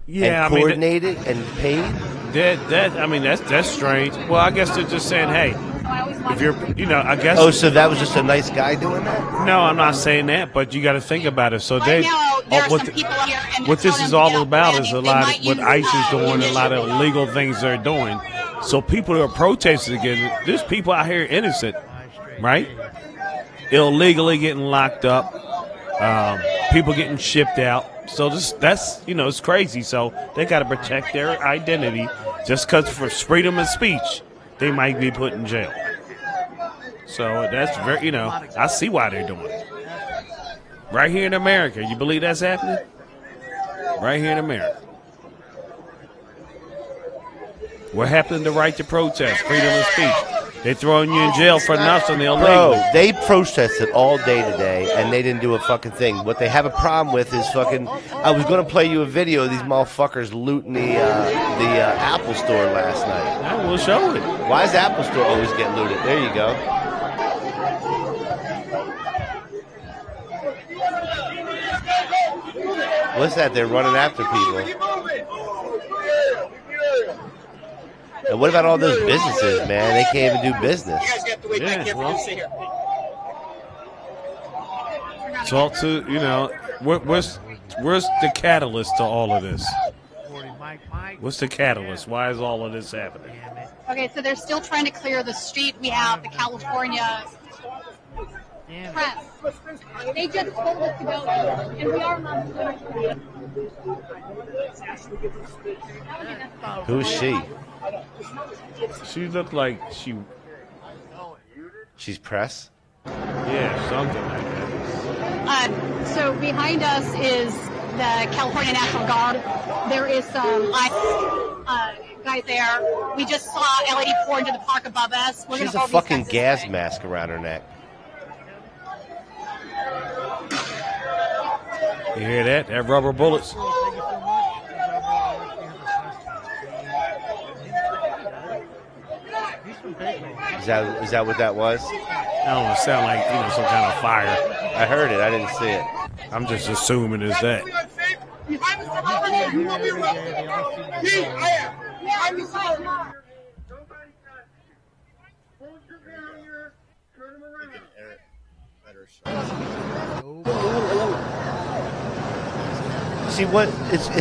Yeah, and coordinated and paid. That's strange. Well, I guess they're just saying, hey, if you're, I guess. Oh, so that was just a nice guy doing that? No, I'm not saying that, but you got to think about it. So Right now, there are some people here, and what this tell is them to all get up about already. is a They lot might of what use, ICE is doing, a munitions. lot of illegal things they're doing. So people who are protesting again, there's people out here innocent, right? Illegally getting locked up, people getting shipped out. So that's it's crazy. So they got to protect their identity. Just because for freedom of speech, they might be put in jail. So that's very, I see why they're doing it. Right here in America. You believe that's happening? Right here in America. What happened to right to protest, freedom of speech? They throwing you in jail for nothing. They'll Bro, leave. they protested all day today, and they didn't do a fucking thing. What they have a problem with is fucking. I was going to play you a video of these motherfuckers looting the Apple Store last night. Yeah, we'll show it. Why does the Apple Store always get looted? There you go. What's that? They're running after people. And what about all those businesses, man? They can't even do business. Yeah, well, talk to, where's the catalyst to all of this? What's the catalyst? Why is all of this happening? Okay, so they're still trying to clear the street. We have the California press. They just told us to go, and we are allowed to go. Who's she? She looked like she's press? Yeah, something like that. So behind us is the California National Guard. There is some guys there. We just saw LED pour into the park above us. She's a fucking gas mask around her neck. You hear that? That rubber bullets. Is that what that was? I don't know. It sound like some kind of fire. I heard it. I didn't see it. I'm just assuming it's that.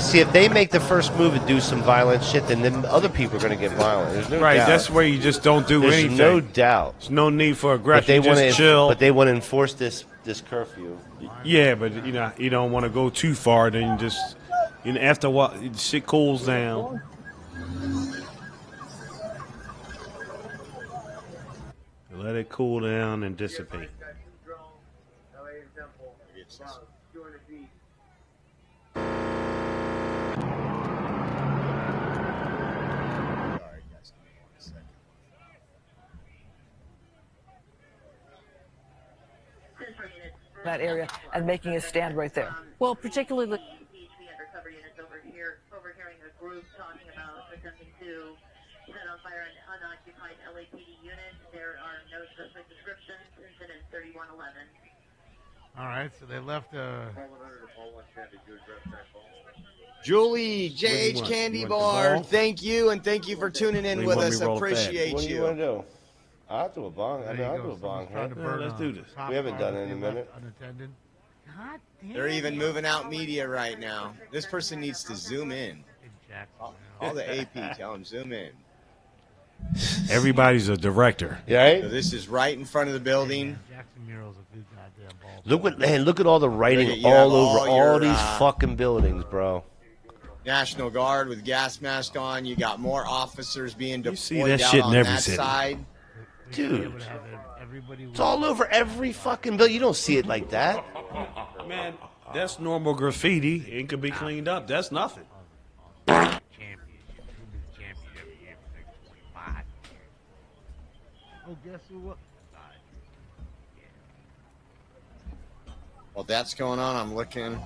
See if they make the first move and do some violent shit, then other people are going to get violent. There's no right. doubt. That's where you just don't do There's anything. no doubt. There's no need for aggression. But they want to chill. But they want to enforce this curfew. Yeah, but you don't want to go too far. Then you just after a while, shit cools down. Let it cool down and dissipate. That area and making a stand right there. Well, particularly overhearing a group talking about attempting to set on fire an unoccupied LAPD unit. There are no specific descriptions. Incident 3111. All right, so they left Julie, JH Candy Bar, thank you, and thank you for tuning in with us. Appreciate What do you want to do? I'll do a bong. I'll do a bong. Let's do this. We haven't done it in a minute. Unattended. God damn. They're even moving out media right now. This person needs to zoom in. All the AP, tell them zoom in. Everybody's a director. Right? So this is right in front of the building. Jackson Mural's a good goddamn ball. Look at all the writing all over all these fucking buildings, bro. National Guard with gas mask on. You got more officers being deployed that out shit on in every that city. side. Dude, it's all over every fucking building. You don't see it like that. Man, that's normal graffiti. It could be cleaned up. That's nothing. Oh, guess who? What? While that's going on, I'm looking.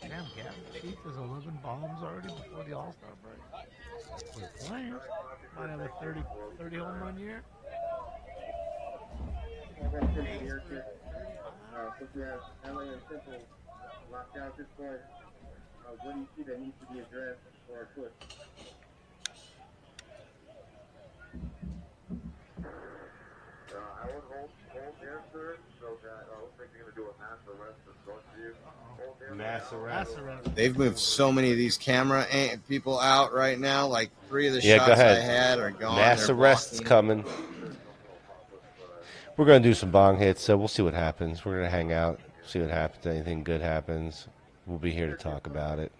Damn, Gavin Chief is 11 bombs already before the All-Star break. We're playing. Might have a 30 home run year. Since we have LA and Central locked down at this point, what do you see that needs to be addressed or pushed? I would hold there, sir, so that I don't think you're going to do a mass arrest that's going to you. Mass arrest. They've moved so many of these camera people out right now. Like 3 of the Yeah, shots go ahead. I had are gone. Mass They're arrests blocking. coming. We're going to do some bong hits, so we'll see what happens. We're going to hang out, see what happens. Anything good happens, we'll be here to talk about it.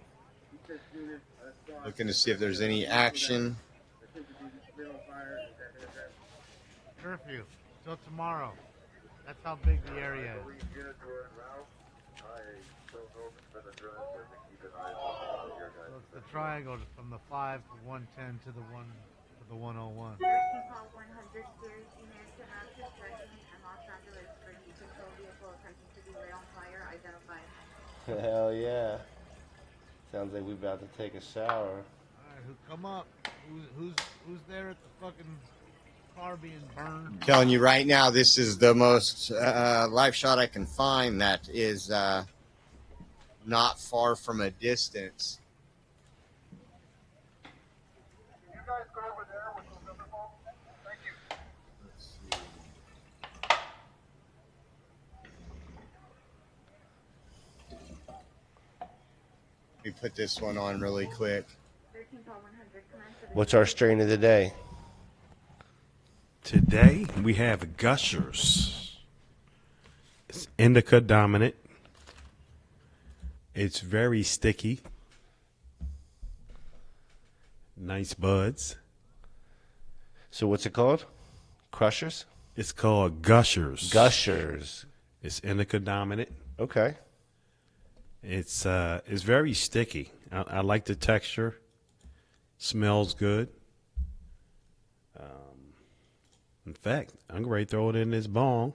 Looking to see if there's any action. Curfew till tomorrow. That's how big the area is. So it's the triangle from the 5 to 110 to the 101. 13 call 100 series unit to active parking in Los Angeles for the patrol vehicle attempting to derail fire identified. Hell yeah. Sounds like we're about to take a shower. Alright, who come up? Who's there at the fucking car being burned? I'm telling you right now, this is the most live shot I can find that is not far from a distance. You guys go over there with those other folks. Thank you. Let's see. Let me put this one on really quick. 13 call 100 command to the What's our strain of the day? Today we have Gushers. It's indica dominant. It's very sticky. Nice buds. So what's it called? Crushers? It's called Gushers. Gushers. It's indica dominant. Okay. It's very sticky. I like the texture. Smells good. In fact, I'm ready to throw it in this bong,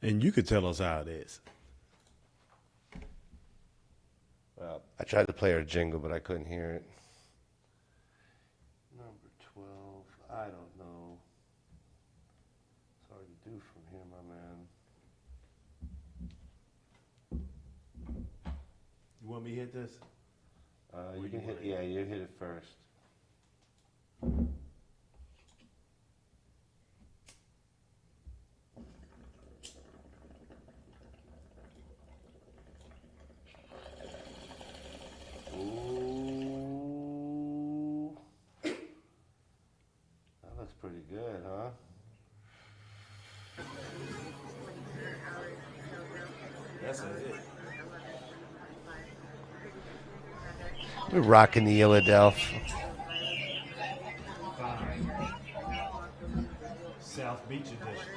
and you could tell us how it is. Well, I tried to play our jingle, but I couldn't hear it. Number 12. I don't know. It's hard to do from here, my man. You want me to hit this? You can hit. Yeah, you hit it first. Ooh. That looks pretty good, huh? That's it. We're rocking the Philadelphia. South Beach edition.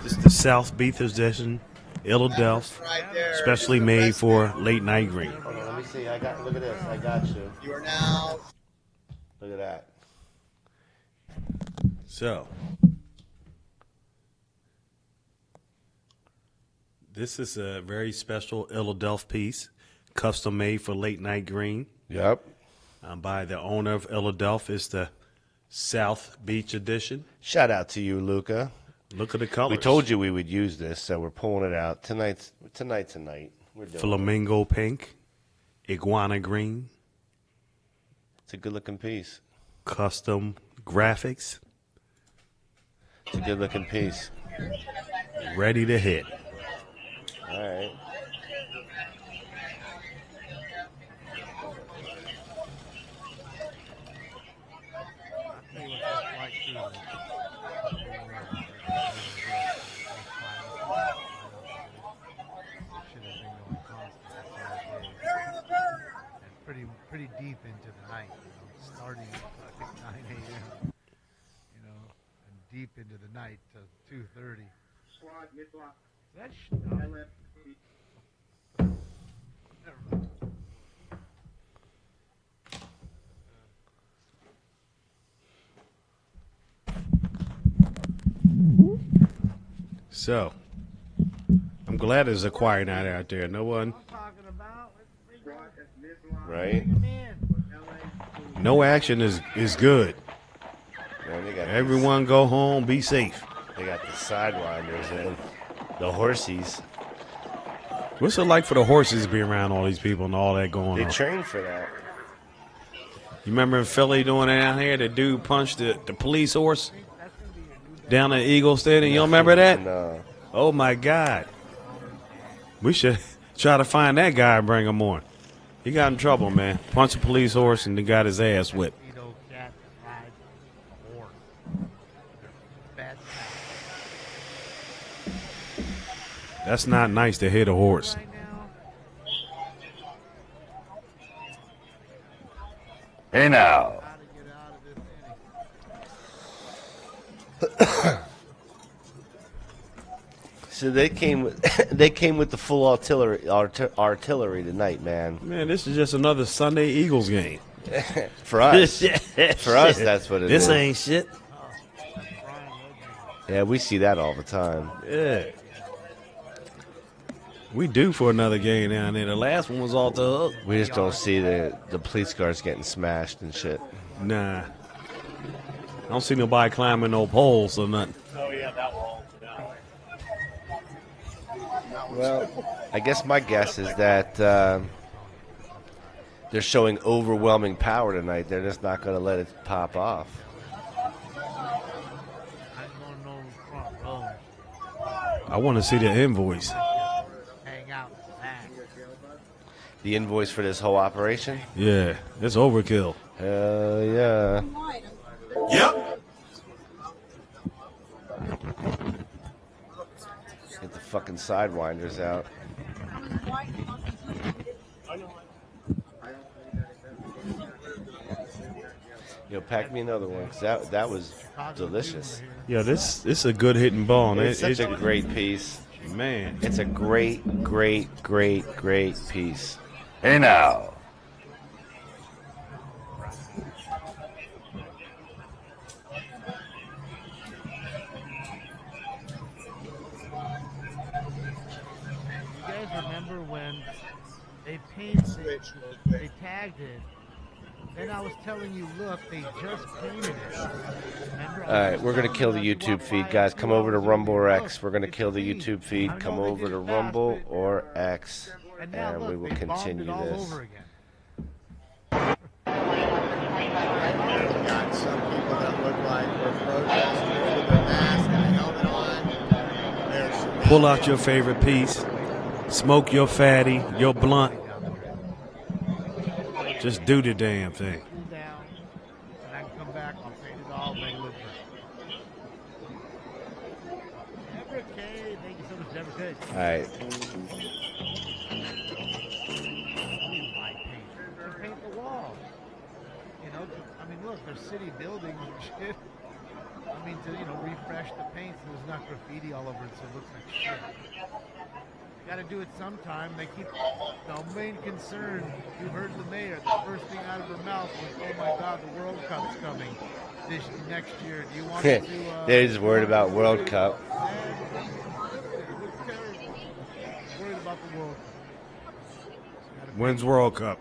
This is the South Beach edition, Philadelphia, specially made for late night green. Hold on, let me see. Look at this. I got you. You are now. Look at that. So, this is a very special Philadelphia piece, custom made for late night green. Yep. By the owner of Philadelphia. It's the South Beach edition. Shout out to you, Luca. Look at the colors. We told you we would use this, so we're pulling it out. Tonight's a night. We're doing Flamingo pink, iguana green. It's a good-looking piece. Custom graphics. It's a good-looking piece. Ready to hit. All right. Pretty deep into the night, starting at I think 9 a.m. And deep into the night to 2:30. Squad, mid-block. That never mind. So, I'm glad there's a quiet night out there. No one. Right? No action is good. Man, Everyone go home, be safe. They got the sidewinders and the horsies. What's it like for the horses to be around all these people and all that going They on? train for that. You remember in Philly doing it out here? The dude punched the police horse down at Eagle Stadium. You don't remember that? No. Oh, my God. We should try to find that guy and bring him on. He got in trouble, man. Punched a police horse and then got his ass whipped. That's not nice to hit a horse. Hey now. So they came with the full artillery tonight, man. Man, this is just another Sunday Eagles game. For us. For us, that's what it is. This ain't shit. Yeah, we see that all the time. Yeah. We due for another game down there. The last one was off the hook. We just don't see the police cars getting smashed and shit. Nah. I don't see nobody climbing no poles or nothing. Oh, yeah, that wall. Well, I guess my guess is that they're showing overwhelming power tonight. They're just not going to let it pop off. I want to see the invoice. The invoice for this whole operation? Yeah, it's overkill. Hell yeah. Yep. Get the fucking sidewinders out. Yo, pack me another one, because that was delicious. Yeah, this is a good hitting ball. It's such a great piece. Man. It's a great piece. Hey now. You guys remember when they painted, they tagged it, then I was telling you, look, they just painted it. Remember? All right, we're going to kill the YouTube feed, guys. Come over to Rumble or X. We're going to kill the YouTube feed. Come over to Rumble or X, and we will continue this. Got some people that look like we're protesters with their mask and a helmet on. There's Pull out your favorite piece. Smoke your fatty, your blunt. Just do the damn thing. And I can come back, I'll paint it all regular. Deborah K, thank you so much, Deborah K. All right. Paint the wall. You know, I mean, look, there's city buildings and shit. I mean, to, refresh the paint so there's not graffiti all over it so it looks like shit. Got to do it sometime. They keep, main concern, you heard the mayor, the first thing out of her mouth was, oh my God, the World Cup's coming next year. Do you want to They're just worried about World Cup. Worried about the World Cup. When's World Cup?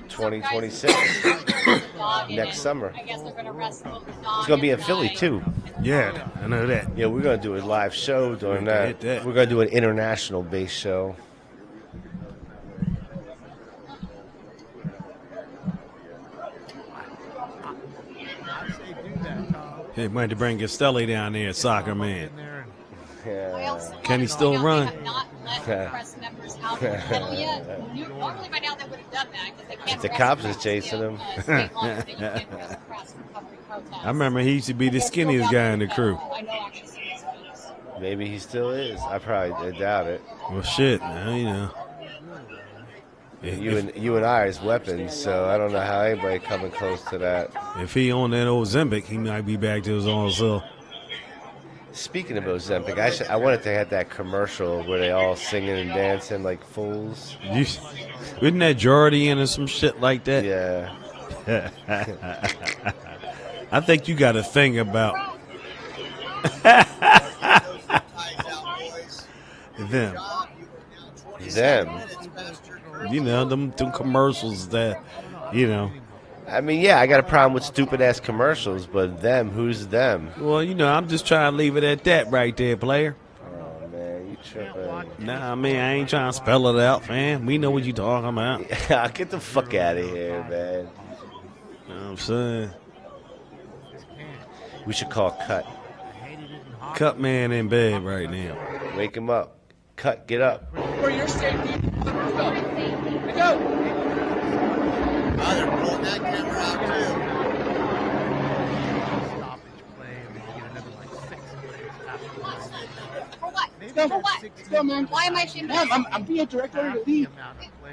2026. Next summer. It's going to be in Philly, too. Yeah, I know that. Yeah, we're going to do a live show during that. We're going to do an international-based show. Hey, might have bring Castelli down there, soccer man. Yeah. Can he still run? Press members out of the tunnel yet. Normally by now they would have done that because they can't. The cops is chasing him. I remember he used to be the skinniest guy in the crew. Maybe he still is. I doubt it. Well, shit, man, You and I is weapons, so I don't know how anybody coming close to that. If he on that old Ozempic, he might be back to his own self. Speaking of Ozempic, I wanted to have that commercial where they all singing and dancing like fools. Isn't that Jordan or some shit like that? Yeah. I think you got to think about them. Them commercials that, I mean, yeah, I got a problem with stupid-ass commercials, but them, who's them? Well, I'm just trying to leave it at that right there, player. Oh, man, you tripping. Nah, man, I ain't trying to spell it out, man. We know what you talking about. Get the fuck out of here, man. You know what I'm saying? We should call Cut. Cut man in bed right now. Wake him up. Cut, get up. For your safety, go. Oh, they're pulling that camera out too. For what? Go. For what? Go, man. Why am I ashamed? I'm being directed to leave.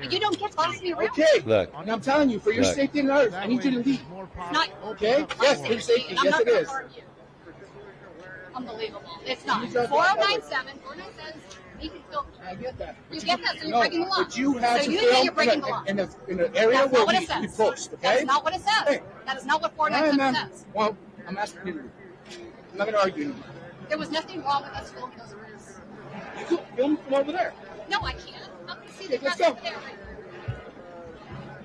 You don't get to boss me around. Okay. Look. And I'm telling you, for your safety and ours, I need you to leave. Not okay? Yes, for your safety. Yes, it is. Unbelievable. It's not. 4097. 497. You can still. I get that. You get that, so you're breaking the law. But you have so to you film think you're breaking the law. in the area That's where not what it we says. post, okay? That is not what it says. Hey. That is not what All right, 497 ma'am. says. Well, I'm asking you. I'm not going to argue anymore. There was nothing wrong with us filming those arrests. You can film from over there. No, I can't. I'm going to see the Let's press go. over there.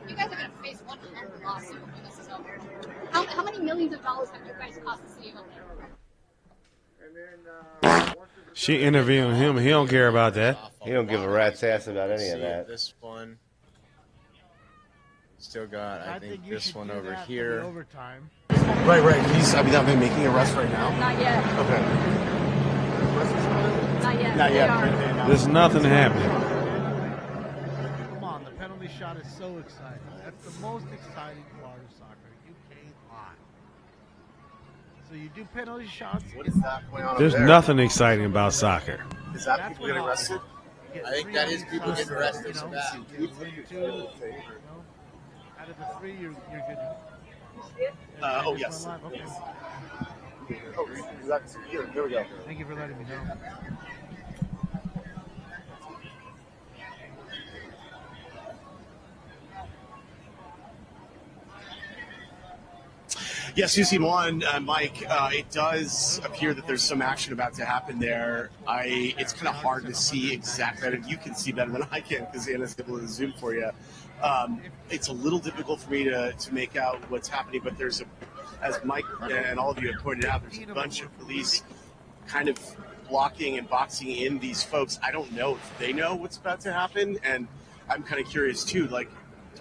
You guys are going to face one hell of a lawsuit when this is over. How many millions of dollars have you guys cost the city of Oakland? She interviewing him. He don't care about that. He don't give a rat's ass about any of See that. This one. Still got, I think you this should one do over that for here. the overtime. Right. He's, I mean, I've been making arrests right now. Not yet. Okay. Not yet. Not They yet. are. There's nothing happening. Come on, the penalty shot is so exciting. That's the most exciting part of soccer. You can't lie. So you do penalty shots. What is that going on There's over there? nothing exciting about soccer. Is that people getting arrested? I think that is people getting arrested so bad. You win two, out of the three, you're good. Oh, yes. Okay. Oh, here we go. Thank you for letting me know. Yes, you've seen one, Mike. It does appear that there's some action about to happen there. It's kind of hard to see exactly. I mean, you can see better than I can because Anna's able to zoom for you. It's a little difficult for me to make out what's happening, but there's as Mike and all of you have pointed out, there's a bunch of police kind of blocking and boxing in these folks. I don't know if they know what's about to happen, and I'm kind of curious too. Like,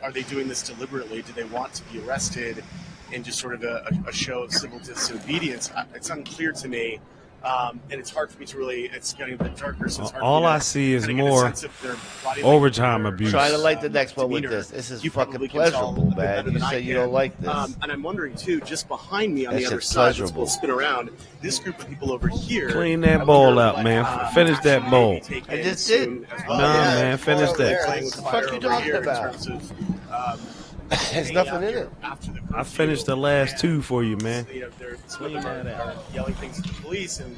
are they doing this deliberately? Do they want to be arrested? In just sort of a show of civil disobedience, it's unclear to me, and it's hard for me to really. It's getting a bit darker. So it's hard All for me I see is to get a more sense of their body overtime language, abuse. Try to like the next one with demeanor. this. This is You fucking probably can tell pleasurable, a bit better man. You than I say you can. don't like this. And I'm wondering too, just behind me on That the other shit's side, let's pleasurable. spin around. This group of people over here. Clean that bowl up, man. Finish that bowl. I just did. Nah, man, finish that. What the fuck you talking about? There's nothing in it. I finished the last two for you, man. You know, some of them are yelling things at the police and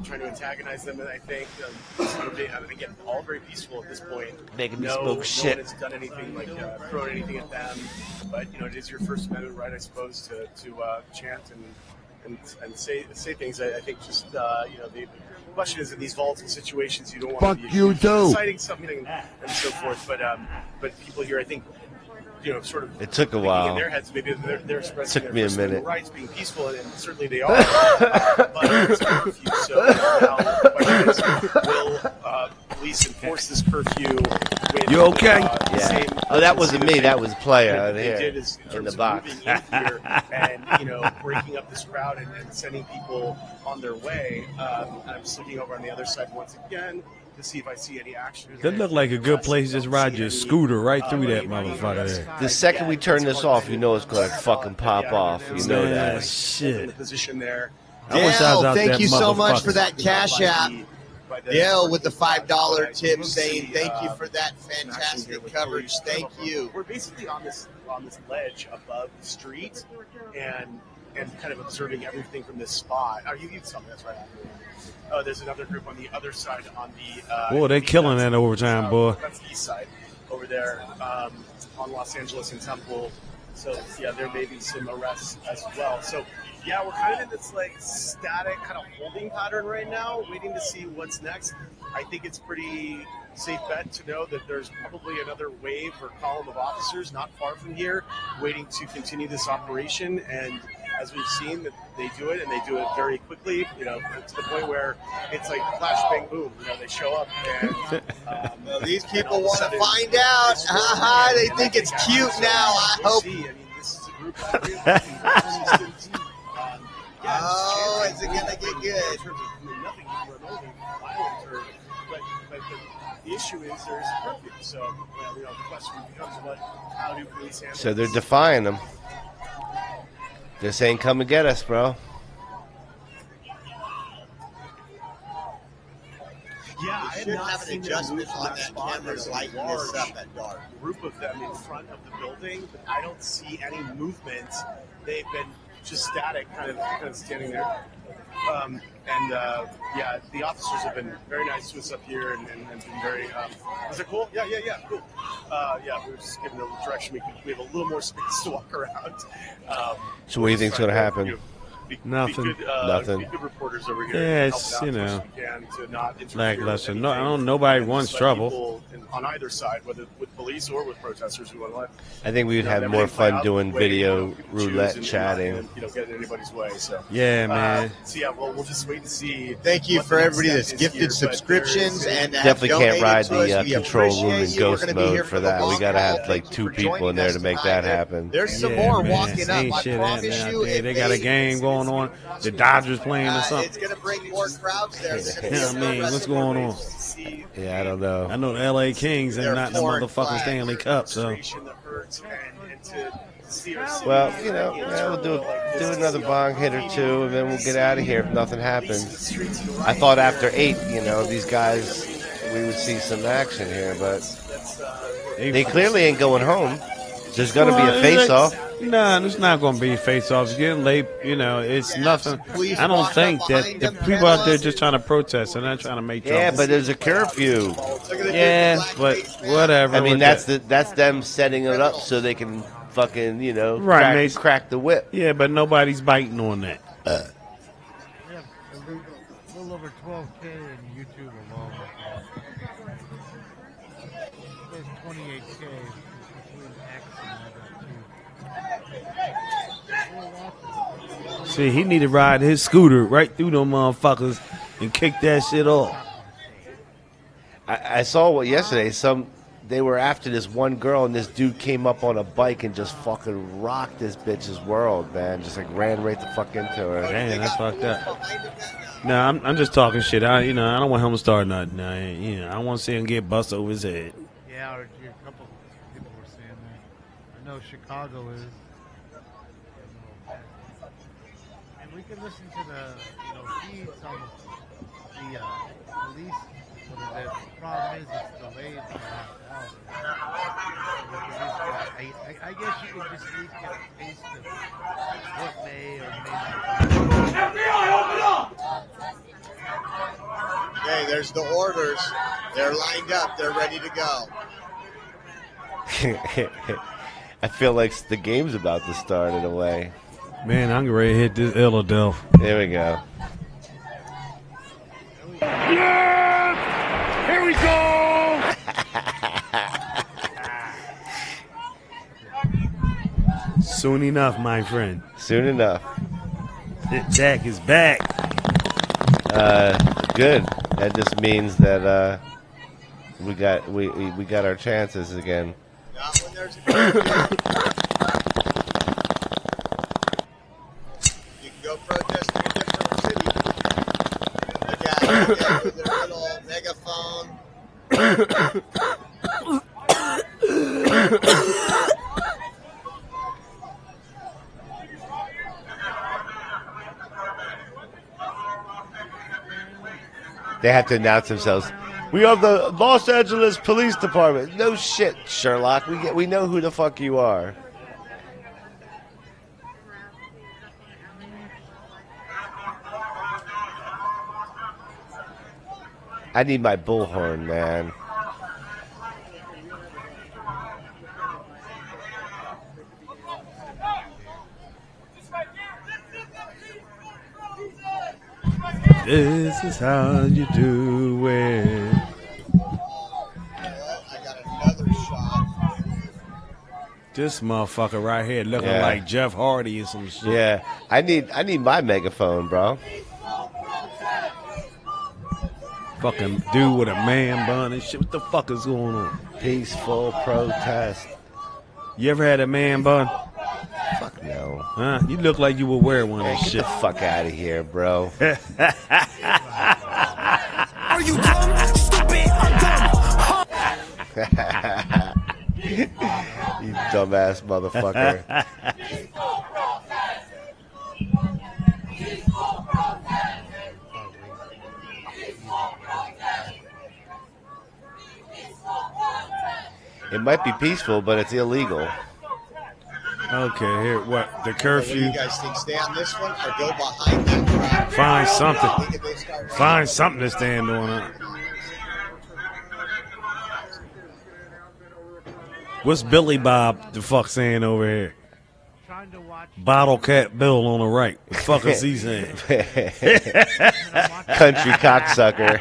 trying to antagonize them. And I think, again, all very peaceful at this point. Making me no smoke shit. one has done anything like thrown anything at them. But it is your First Amendment right, I suppose, to chant and say things. I think just the question is in these volatile situations, you don't want to be citing something and so forth. But people here, I think. Sort of. It took a thinking while. In their heads, maybe they're expressing Took their me a First Amendment minute. rights, being peaceful, and certainly they are. But it's a curfew, so now the question is, will police enforce this curfew? With, You okay? Yeah. Same Oh, that wasn't me. That was a player what out they here did is in the terms of box. moving in here and breaking up this crowd and sending people on their way. And I'm just looking over on the other side once again to see if I see any action. That looked like a good place to just ride your scooter right through that motherfucker there. The second we turn this off, you know it's going to fucking pop off. You know Man, that. shit. Position there. I wish I was out thank that you so much motherfucker. for that cash app. Dale with the $5 tip saying thank you for that fantastic coverage. Thank you. We're basically on this ledge above the street and kind of observing everything from this spot. Oh, you saw me, that's right. Oh, there's another group on the other side on the Boy, they killing that overtime, boy. That's the east side over there on Los Angeles and Temple. So yeah, there may be some arrests as well. So yeah, we're kind of in this like static kind of holding pattern right now, waiting to see what's next. I think it's pretty safe bet to know that there's probably another wave or column of officers not far from here waiting to continue this operation. And as we've seen, that they do it, and they do it very quickly, to the point where it's like flash, bang, boom. They show up, and Well, these people want to find out. They think it's cute now. I hope. This is a group that really consistent. Oh, is it going to get good? In terms of nothing remotely violent, but the issue is there's a curfew. So, the question becomes how do police handle So they're this? defying them. This ain't come and get us, bro. Yeah, I should have an adjustment on that camera to lighten this up at dark. Group of them in front of the building, but I don't see any movement. They've been just static, kind of standing there. Yeah, the officers have been very nice to us up here and been very. Was it cool? Yeah, cool. Yeah, we were just given a direction. We have a little more space to walk around. So what do you think's going to happen? Nothing. Nothing. Be good reporters over here. Yeah, and it's, help it out you as know, much as we can to not interfere lackluster. with No, I anything. don't. Nobody And wants just let trouble. people on either side, whether with police or with protesters, who want to let. I think we would have them more play fun out doing the way, video people roulette choose and chatting. not, get in anybody's way. So Yeah, man. So yeah, we'll just wait and see. Thank you what for the next everybody step that's is here, gifted but subscriptions there is- and have Definitely can't donated ride to us. the We control room appreciate in you. We're ghost gonna be here mode for the that. We long got to haul. have like Thank you 2 for people joining in there us to make tonight. that happen. There's some Yeah, more man. walking up. Ain't I shit promise happening you. out there. If They got a game going on. The Dodgers playing or something. It's gonna bring more crowds there. They're gonna be Yeah, I able to mean, rest what's some more going on? Yeah, I don't know. I know the LA Kings and They're not the foreign motherfucking flag. Stanley Cup, so. Well, we'll do another bong hit or two, and then we'll get out of here if nothing happens. I thought after 8, these guys, we would see some action here, but they clearly ain't going home. There's going to be a face-off. Nah, there's not going to be a face-off. It's getting late. It's nothing. I don't think that the people out there just trying to protest. They're not trying to make trouble. Yeah, but there's a curfew. Yeah, but whatever. I mean, with that's them setting it up so they can fucking, Right, Mace. crack the whip. Yeah, but nobody's biting on that. We have a little over 12K in YouTube alone. There's 28K between X and other two. See, he need to ride his scooter right through them motherfuckers and kick that shit off. I saw yesterday. They were after this one girl, and this dude came up on a bike and just fucking rocked this bitch's world, man. Just like ran right the fuck into her. Damn, that's fucked up. No, I'm just talking shit. I don't want him to start nothing. I don't want to see him get bust over his head. Yeah, a couple people were saying that. I know Chicago is. And we can listen to the feeds on the police. The problem is it's delayed for half hour. I guess you can just at least get a taste of what may or may not be. FBI, open up! Okay, there's the orders. They're lined up. They're ready to go. I feel like the game's about to start in a way. Man, I'm ready to hit this Illadelph. There we go. Yes! Here we go! Soon enough, my friend. Soon enough. Jack is back. Good. That just means that we got our chances again. Not when there's a You can go protest in a different city. Look at with their little megaphone. They have to announce themselves. We are the Los Angeles Police Department. No shit, Sherlock. We know who the fuck you are. I need my bullhorn, man. This is how you do it. This motherfucker right here looking like Jeff Hardy or some shit. Yeah, I need my megaphone, bro. Fucking dude with a man bun and shit. What the fuck is going on? Peaceful protest. You ever had a man bun? Fuck no. Huh? You look like you would wear one and Get shit. the fuck out of here, bro. Are you dumb, stupid, or dumb? You dumbass motherfucker. It might be peaceful, but it's illegal. Okay, here, what? The What curfew? do you guys think? Stay on this one or go behind that crowd? Find something. Look at this guy right Find something to stand on. What's Billy Bob the fuck saying over here? Bottle Cap Bill on the right. What the fuck is he saying? Country cocksucker.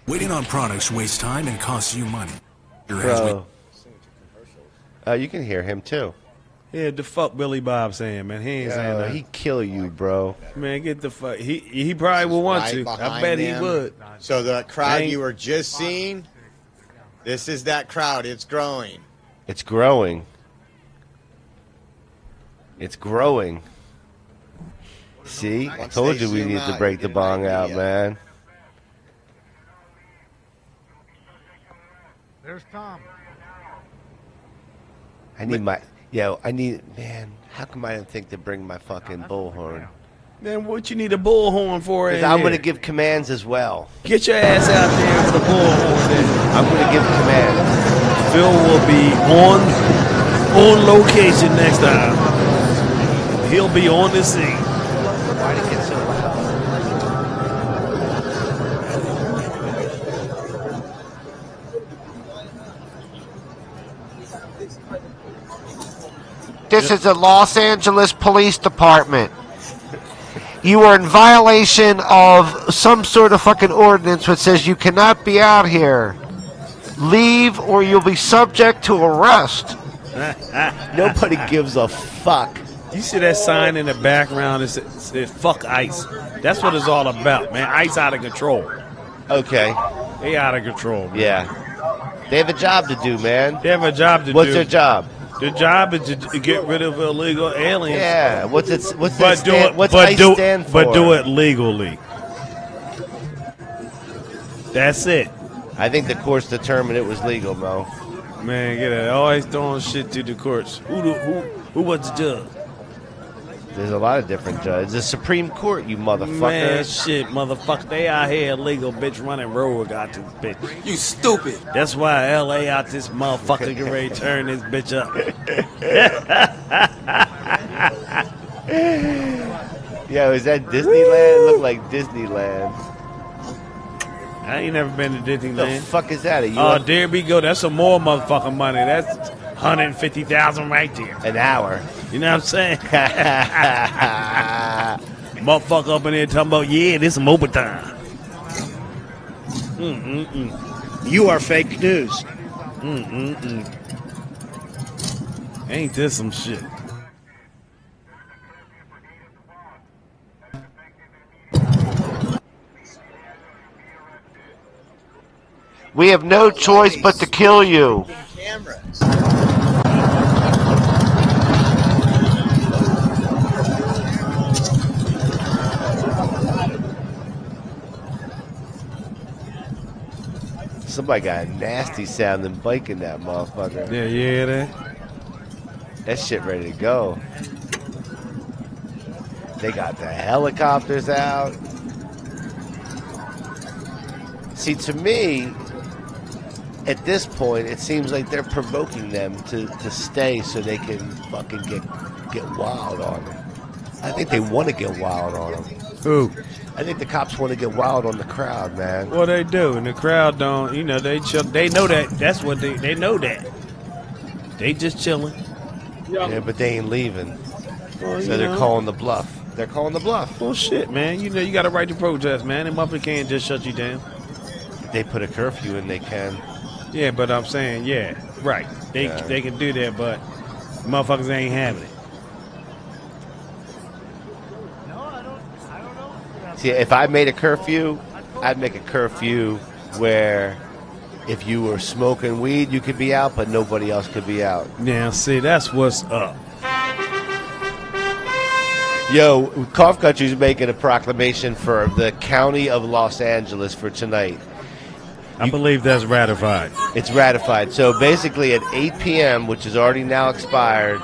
Waiting on products wastes time and costs you money. Bro. You can hear him too. Yeah, the fuck Billy Bob saying, man. He ain't saying that. He'd kill you, bro. Man, get the fuck. He probably would want right to. I behind bet them. he would. So the crowd Ain't- you were just seeing, this is that crowd. It's growing. It's growing. It's growing. See? I Once told they you we zoom need to out, break you the get an bong out, idea. man. There's Tom. I need man, how come I didn't think to bring my fucking bullhorn? Man, what you need a bullhorn for? Because I'm going to give commands as well. Get your ass out there with the bullhorn then. I'm going to give commands. Phil will be on location next time. He'll be on the scene. Why did it get so loud? This is the Los Angeles Police Department. You are in violation of some sort of fucking ordinance which says you cannot be out here. Leave or you'll be subject to arrest. Nobody gives a fuck. You see that sign in the background? It says fuck ICE. That's what it's all about, man. ICE out of control. Okay. They out of control, man. Yeah. They have a job to do, man. They have a job to do. What's their job? Their job is to get rid of illegal aliens. Yeah. What's ICE do stand for? But do it legally. That's it. I think the courts determined it was legal, Mo. Man, get it. Always throwing shit to the courts. Who was the judge? There's a lot of different judges. The Supreme Court, you motherfucker. Man, shit, motherfucker. They out here illegal, bitch, running road out this bitch. You stupid. That's why L.A. out this motherfucker get ready to turn this bitch up. Yo, is that Disneyland? It looked like Disneyland. I ain't never been to Disneyland. The fuck is that? Oh, there we go. That's some more motherfucking money. That's $150,000 right there. An hour. You know what I'm saying? Motherfucker up in there talking about, yeah, this some overtime. You are fake news. Ain't this some shit? We have no choice but to kill you. Cameras. Somebody got a nasty sounding bike in that motherfucker. Yeah, you hear that? That shit ready to go. They got the helicopters out. See, to me, at this point, it seems like they're provoking them to stay so they can fucking get wild on them. I think they want to get wild on them. Who? I think the cops want to get wild on the crowd, man. Well, they do, and the crowd don't. You know, they chill. They know that. That's what they know that. They just chilling. Yeah, but they ain't leaving. Well, So you they're know. calling the bluff. They're calling the bluff. Well, shit, man. You know, you got a right to protest, man. And motherfucker can't just shut you down. If they put a curfew in, they can. Yeah, but I'm saying, yeah, right. They can do that, but motherfuckers ain't having it. See, if I made a curfew, I'd make a curfew where if you were smoking weed, you could be out, but nobody else could be out. Now, see, that's what's up. Yo, Cough Country's making a proclamation for the county of Los Angeles for tonight. I believe that's ratified. It's ratified. So basically at 8 p.m., which is already now expired,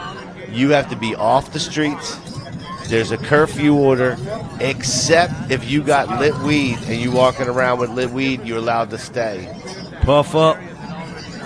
you have to be off the streets. There's a curfew order, except if you got lit weed and you walking around with lit weed, you're allowed to stay. Puff up.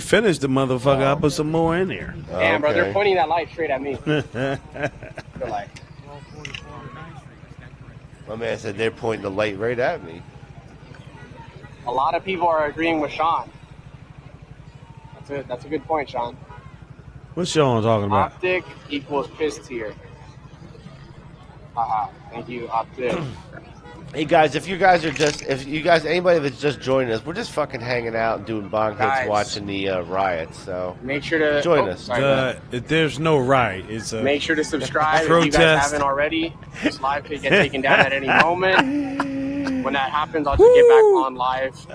you finish the motherfucker, I'll put some more in there. Damn, bro, they're pointing that light straight at me. Okay. They're like, My man said they're pointing the light right at me. A lot of people are agreeing with Sean. That's a good point, Sean. What's Sean talking about? Optic equals pissed here. Haha. Thank you, Optic. Hey guys, if you guys, anybody that's just joining us, we're just fucking hanging out and doing bong hits, Guys. watching the riots. So Make sure to join us. There's no riot. It's a Make sure to subscribe if you protest. guys haven't already. This live could get taken down at any moment. When that happens, I'll just get back on live.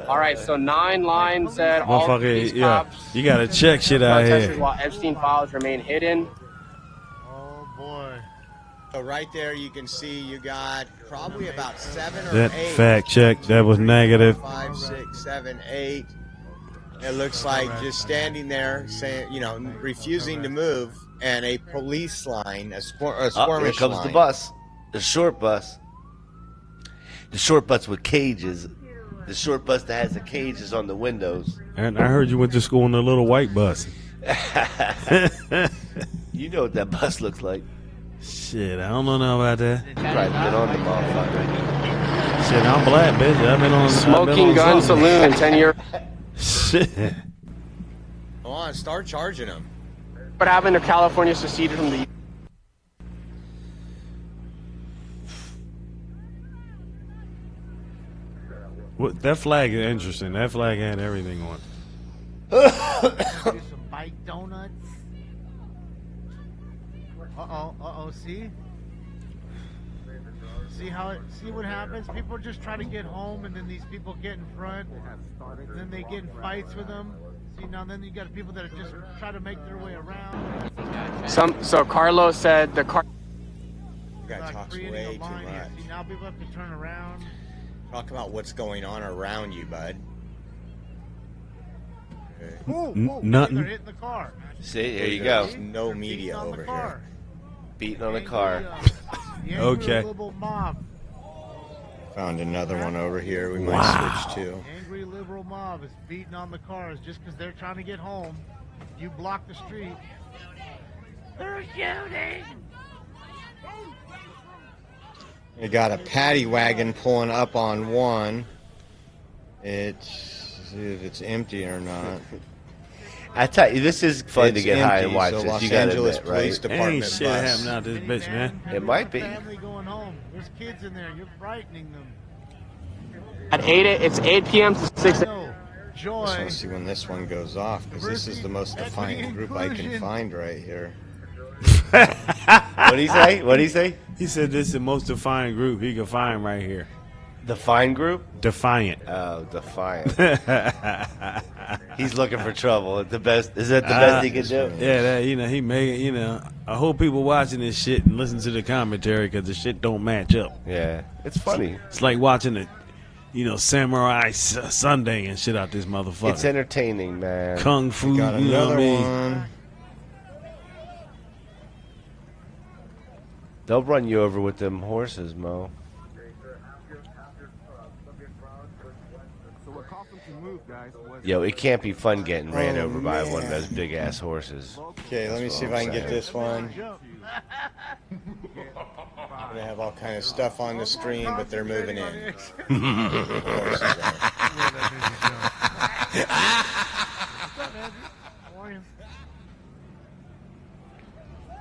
All right, so 9 Line said all police cops you gotta check shit out protesters here. while Epstein files remain hidden. Oh boy. So right there, you can see you got probably about 7 or That 8. fact check, that was negative. 5, 6, 7, 8. It looks like just standing there, saying, refusing to move, and a police line, a skirmish Here comes line. the bus, the short bus, with cages. The short bus that has the cages on the windows. And I heard you went to school in a little white bus. You know what that bus looks like. Shit, I don't know about that. You probably been on the motherfucker. Shit, I'm black, bitch. I've been on Smoking Gun something. Saloon, 10 year. Shit. Come on, start charging them. What happened to California seceded from the What, that flag is interesting. That flag had everything on. Do some bite donuts. See? See what happens? People just try to get home, and then these people get in front, and then they get in fights with them. See, now then you got people that are just try to make their way around. So Carlos said the car. You guys talk way too much. See, now people have to turn around. Talk about what's going on around you, bud. Ooh, nothing. They're hitting the car. See, there you go. There's no media over here. Beating on a car. Okay. Mob. Found another one over here. We might switch to. Angry liberal mob is beating on the cars just because they're trying to get home. You block the street. They're shooting. We got a paddy wagon pulling up on one. It's see if it's empty or not. I tell you, this is fun to It's get high and empty, watch so this. Los You gotta Angeles admit, Police right? Department Ain't shit bus. happening out this bitch, man. It might be. Family going home. There's kids in there. You're frightening them. At 8, it's 8 p.m. to 6. No. Just Joy. want to see when this one goes off because this is the most defiant group I can find right here. What'd he say? What'd he say? He said this is the most defiant group he could find right here. The fine group? Defiant. Oh, defiant. He's looking for trouble. The best. Is that the best he can do? Yeah, that, he made. I hope people watching this shit and listen to the commentary because the shit don't match up. Yeah, it's funny. It's like watching the Samurai Sunday and shit out this motherfucker. It's entertaining, man. Kung Fu. Got You know what I another mean? one. They'll run you over with them horses, Mo. Yo, it can't be fun getting ran over by one of those big ass horses. Okay, let me see if I can get this one. They have all kind of stuff on the screen, but they're moving in.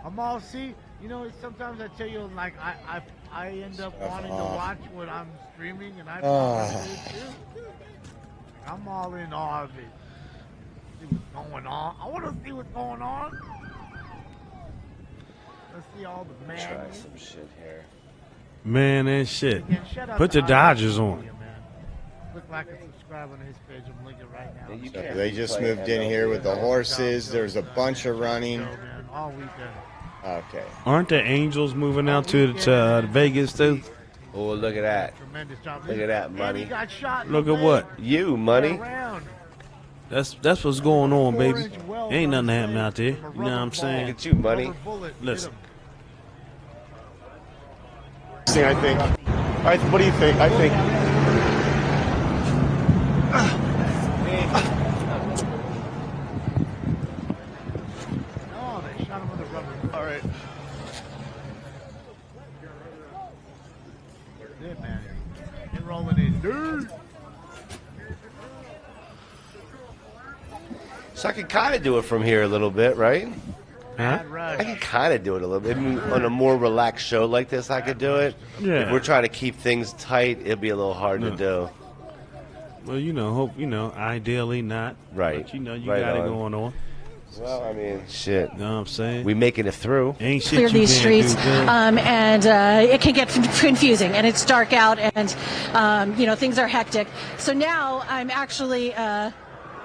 I'm all sometimes I tell you like I end up wanting to watch what I'm streaming and I probably do too. I'm all in awe of it. See what's going on. I want to see what's going on. Let's see all the man. Try some shit here. Man, and shit. Again, shout out Put to the Dodgers Iowa, on. man. Look like and subscribe on his page. I'm looking right now. So they just moved in here with the horses. There's a bunch of running. All weekend. Okay. Aren't the Angels moving out to Vegas too? Oh, look at that. Tremendous job. Look at that, And money. he got shot in Look the at leg. what? You, money. Around. That's what's going on, baby. Ain't nothing happening out there. You know what I'm saying? Look at you, money. Listen. I think. What do you think? I think. Oh, they shot him with a rubber. All right. So I can kind of do it from here a little bit, right? Huh? I can kind of do it a little bit. On a more relaxed show like this, I could do it. Yeah. If we're trying to keep things tight, it'd be a little hard to do. Well, ideally not. Right. But, you right got on. it going on. Well, I mean, shit. You know what I'm saying? We making it through. Ain't shit Clear you these can't streets, do, girl. and it can get confusing, and it's dark out, and things are hectic. So now I'm actually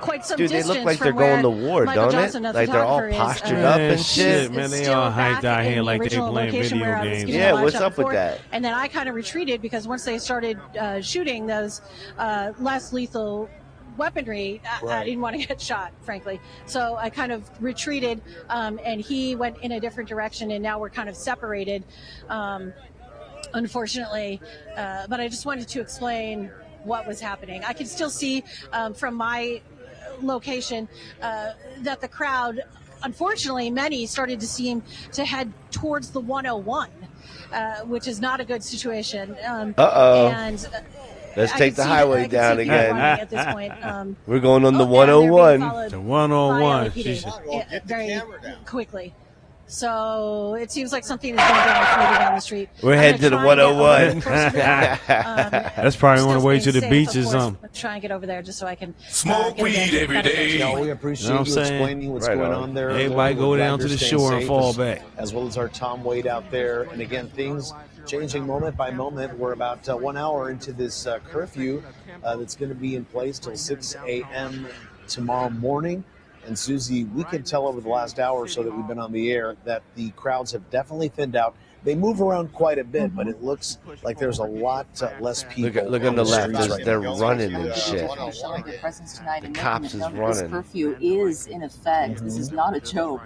quite some Dude, they distance look like from they're going to war, Michael don't Johnson, it? the Like they're all photographer, is, postured up and shit. Man, they still all hyped back out in here the like they original playing location video where I was games. getting Yeah, launched what's up up with before. that? And then I kind of retreated because once they started shooting those less lethal weaponry, I didn't want to get shot, frankly. So I kind of retreated, and he went in a different direction, and now we're kind of separated, unfortunately. But I just wanted to explain what was happening. I could still see from my location that the crowd, unfortunately, many started to seem to head towards the 101, which is not a good situation. Uh-oh. And Let's I take could the see highway I could see down people again. running at this point. We're going on the and they're being 101. followed The 101. by LAPD, Jeez. very quickly. So it seems like something is going to go down the street. We're I'm heading to gonna the try and get a little 101. closer to that. That's probably on the Still way staying to the safe, beach of or course. something. Try and get over there just so I can Smoke get a weed better every day. picture. No, we appreciate You know what you I'm saying? explaining what's Right going on. on there. Everybody We're go glad down to you're the staying shore and safe, fall back. as well as our Tom Wade out there. And again, things changing moment by moment. We're about 1 hour into this curfew that's going to be in place till 6 a.m. tomorrow morning. And Susie, we can tell over the last hour or so that we've been on the air that the crowds have definitely thinned out. They move around quite a bit, but it looks like there's a lot less people. Look on the left. streets right They're now. running and shit. Showing their presence tonight The and cops making is it known that this running. curfew is in effect. This is not a joke.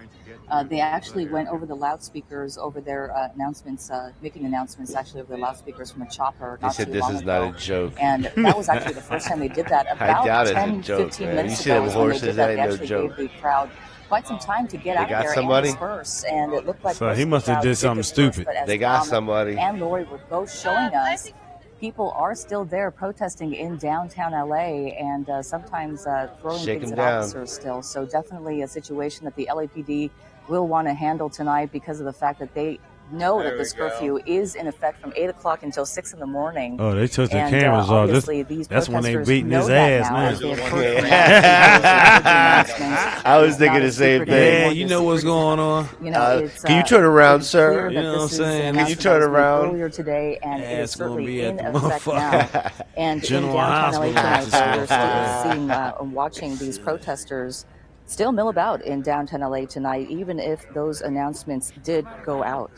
They actually went over the loudspeakers, over their announcements, making announcements actually over the loudspeakers from a chopper. They Not said too this long is ago. not a joke. And that was actually the first time they did that. I About doubt it's a 10, joke, 15 man. minutes You see ago them is when they horses, did that that. ain't They no actually joke. gave the crowd quite some time to get They out got there somebody? and disperse. And it looked like So most he of the must have crowd did did something disperse, stupid. but as They got Tom somebody. and Lori were both showing us, people are still there protesting in downtown LA and sometimes throwing Shake things 'em at down. officers still. So definitely a situation that the LAPD will want to handle tonight because of the fact that they know There that this we go. curfew is in effect from 8 o'clock until 6 in the morning. Oh, they took the And, cameras off. obviously, these That's when they protesters beating know his that ass now, now. as they have heard from announcements. I was It's thinking not the a same secret thing. Yeah, anymore. you The know what's secret is going that, on. you know, it's, Can you turn around, it's sir? clear You that know what I'm this is saying? an Can you announcement turn that was made around? earlier today, and it is Ass gonna certainly be at in the effect now. motherfucker. And General in downtown Hospital LA tonight, officer. we're still seeing and watching these protesters still mill about in downtown LA tonight, even if those announcements did go out.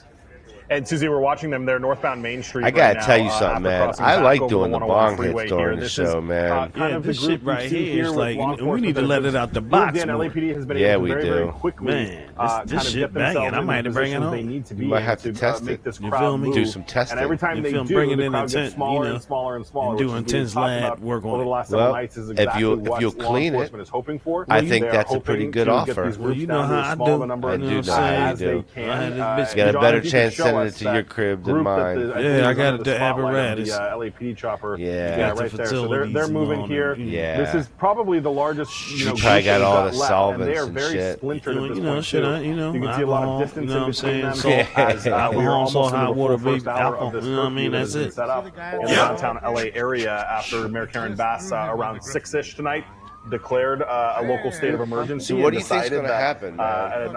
And Susie, we're watching them. They're northbound Main Street. I gotta right now, tell you something, after man. crossing I back like over doing the the 101 bong freeway hits during here. the This show, is, man. kind Yeah, of this the group shit right we've seen here is with like, law we enforcement need to that let have it out the moved box in. more. LAPD has been Yeah, able we to very do. quickly Man, this kind of shit get banging. themselves I in might the have to bring it positions they home. need to You be might in have to test make it. this You crowd feel me? move. Do some testing. And every time You they feel me? do, Bring it the in crowd and gets smaller you know, and smaller and smaller, and which do is intense talked lab about work on over the it. last several Well, nights is if exactly you'll what law clean it, enforcement is hoping for. I think They are that's a pretty hoping good to offer. Get these Well, groups you know down to how as I small do. of a number I do know as how you they do. can. I had this bitch You got a John, better if you could chance show sending it us to your that crib than group that mine. I Yeah, believe I is got under the spotlight of apparatus. The LAPD chopper. Yeah. Yeah, Got the right there. So facilities they're and moving all here. that. Yeah. This is probably the largest. You group probably got that we've all the left, and they solvents are and very shit. splintered at this You know, point shit, too. you know, You can see a lot of alcohol, distance you know in what I'm between saying? them. Salt, As we are alcohol, salt, almost into hot the water, full first baby, hour alcohol. of this You know what I mean? curfew that That's has been it. set up in the downtown LA area after Mayor Karen Bass around 6-ish tonight declared a local state of emergency. So what do you and think's decided gonna that, happen, man?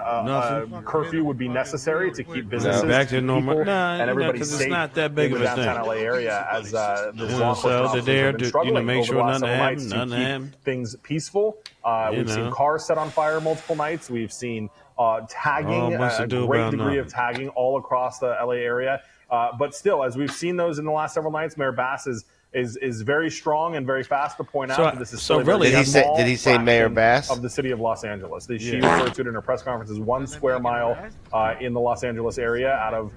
a curfew would be necessary to keep businesses, back to normal. people, Nah, you and know, everybody 'cause safe it's not that big in of the a thing. downtown LA area as the law So enforcement they're officers there have been to, struggling make over sure the last nothing several nights happens, to nothing keep happens. things peaceful. We've seen cars set on fire multiple nights. We've seen tagging, much to a do great about degree nothing. of tagging all across the LA area. But still, as we've seen those in the last several nights, Mayor Bass is very strong and very fast to point out that this is still a very small did he say Mayor fraction Bass of the city of Los Angeles. She Yeah. referred to it in her press conference as 1 square mile in the Los Angeles area out of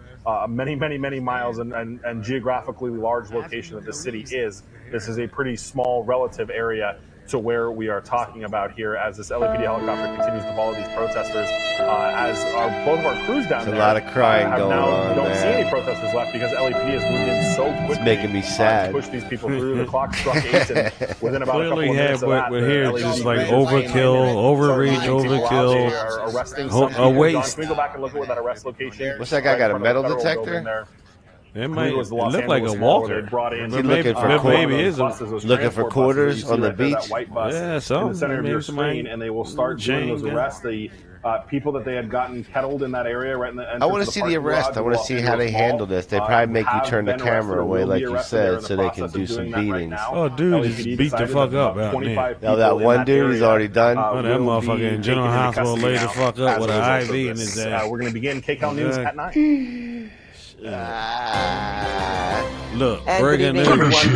many, many, many miles and geographically large location that this city is. This is a pretty small relative area to where we are talking about here as this LAPD helicopter continues to follow these protesters. As both of our crews down there, a lot of crying going on, don't man. see any protesters left because LAPD has moved in so quickly. It's making me sad. To push these people through. The clock struck 8, and within about a couple of minutes of that, but here the it's just LAPD like came in overkill, and overreach, started moving people out. They overkill, are arresting a some people. waste. John, can we go back and look at what that arrest location? What's that guy got, a metal detector? It might was the Los look like a Angeles Mall where walker. they brought in- Is he looking for maybe it is looking for quarters on the beach? Yeah, in some the center of maybe your somebody screen, and they will start doing those chained arrests. The people that they had gotten kettled in that area, right in the entrance I want of to see the parking arrest. garage I of want to Los see how they Angeles handle Mall, this. They probably make you have turn the been arrested camera or away, will like be you arrested. They're in said, the so they can process do of some doing that right beatings. now. Oh, dude, just LAPD beat the decided fuck that up about out 25 Now that people in one that dude, he's area, already done. Oh, that will be motherfucker in general taken into hospital custody laid the now fuck up as with a an result IV of in this. his ass. We're going to begin KCAL News at 9. Look, And good breaking evening, news. everyone.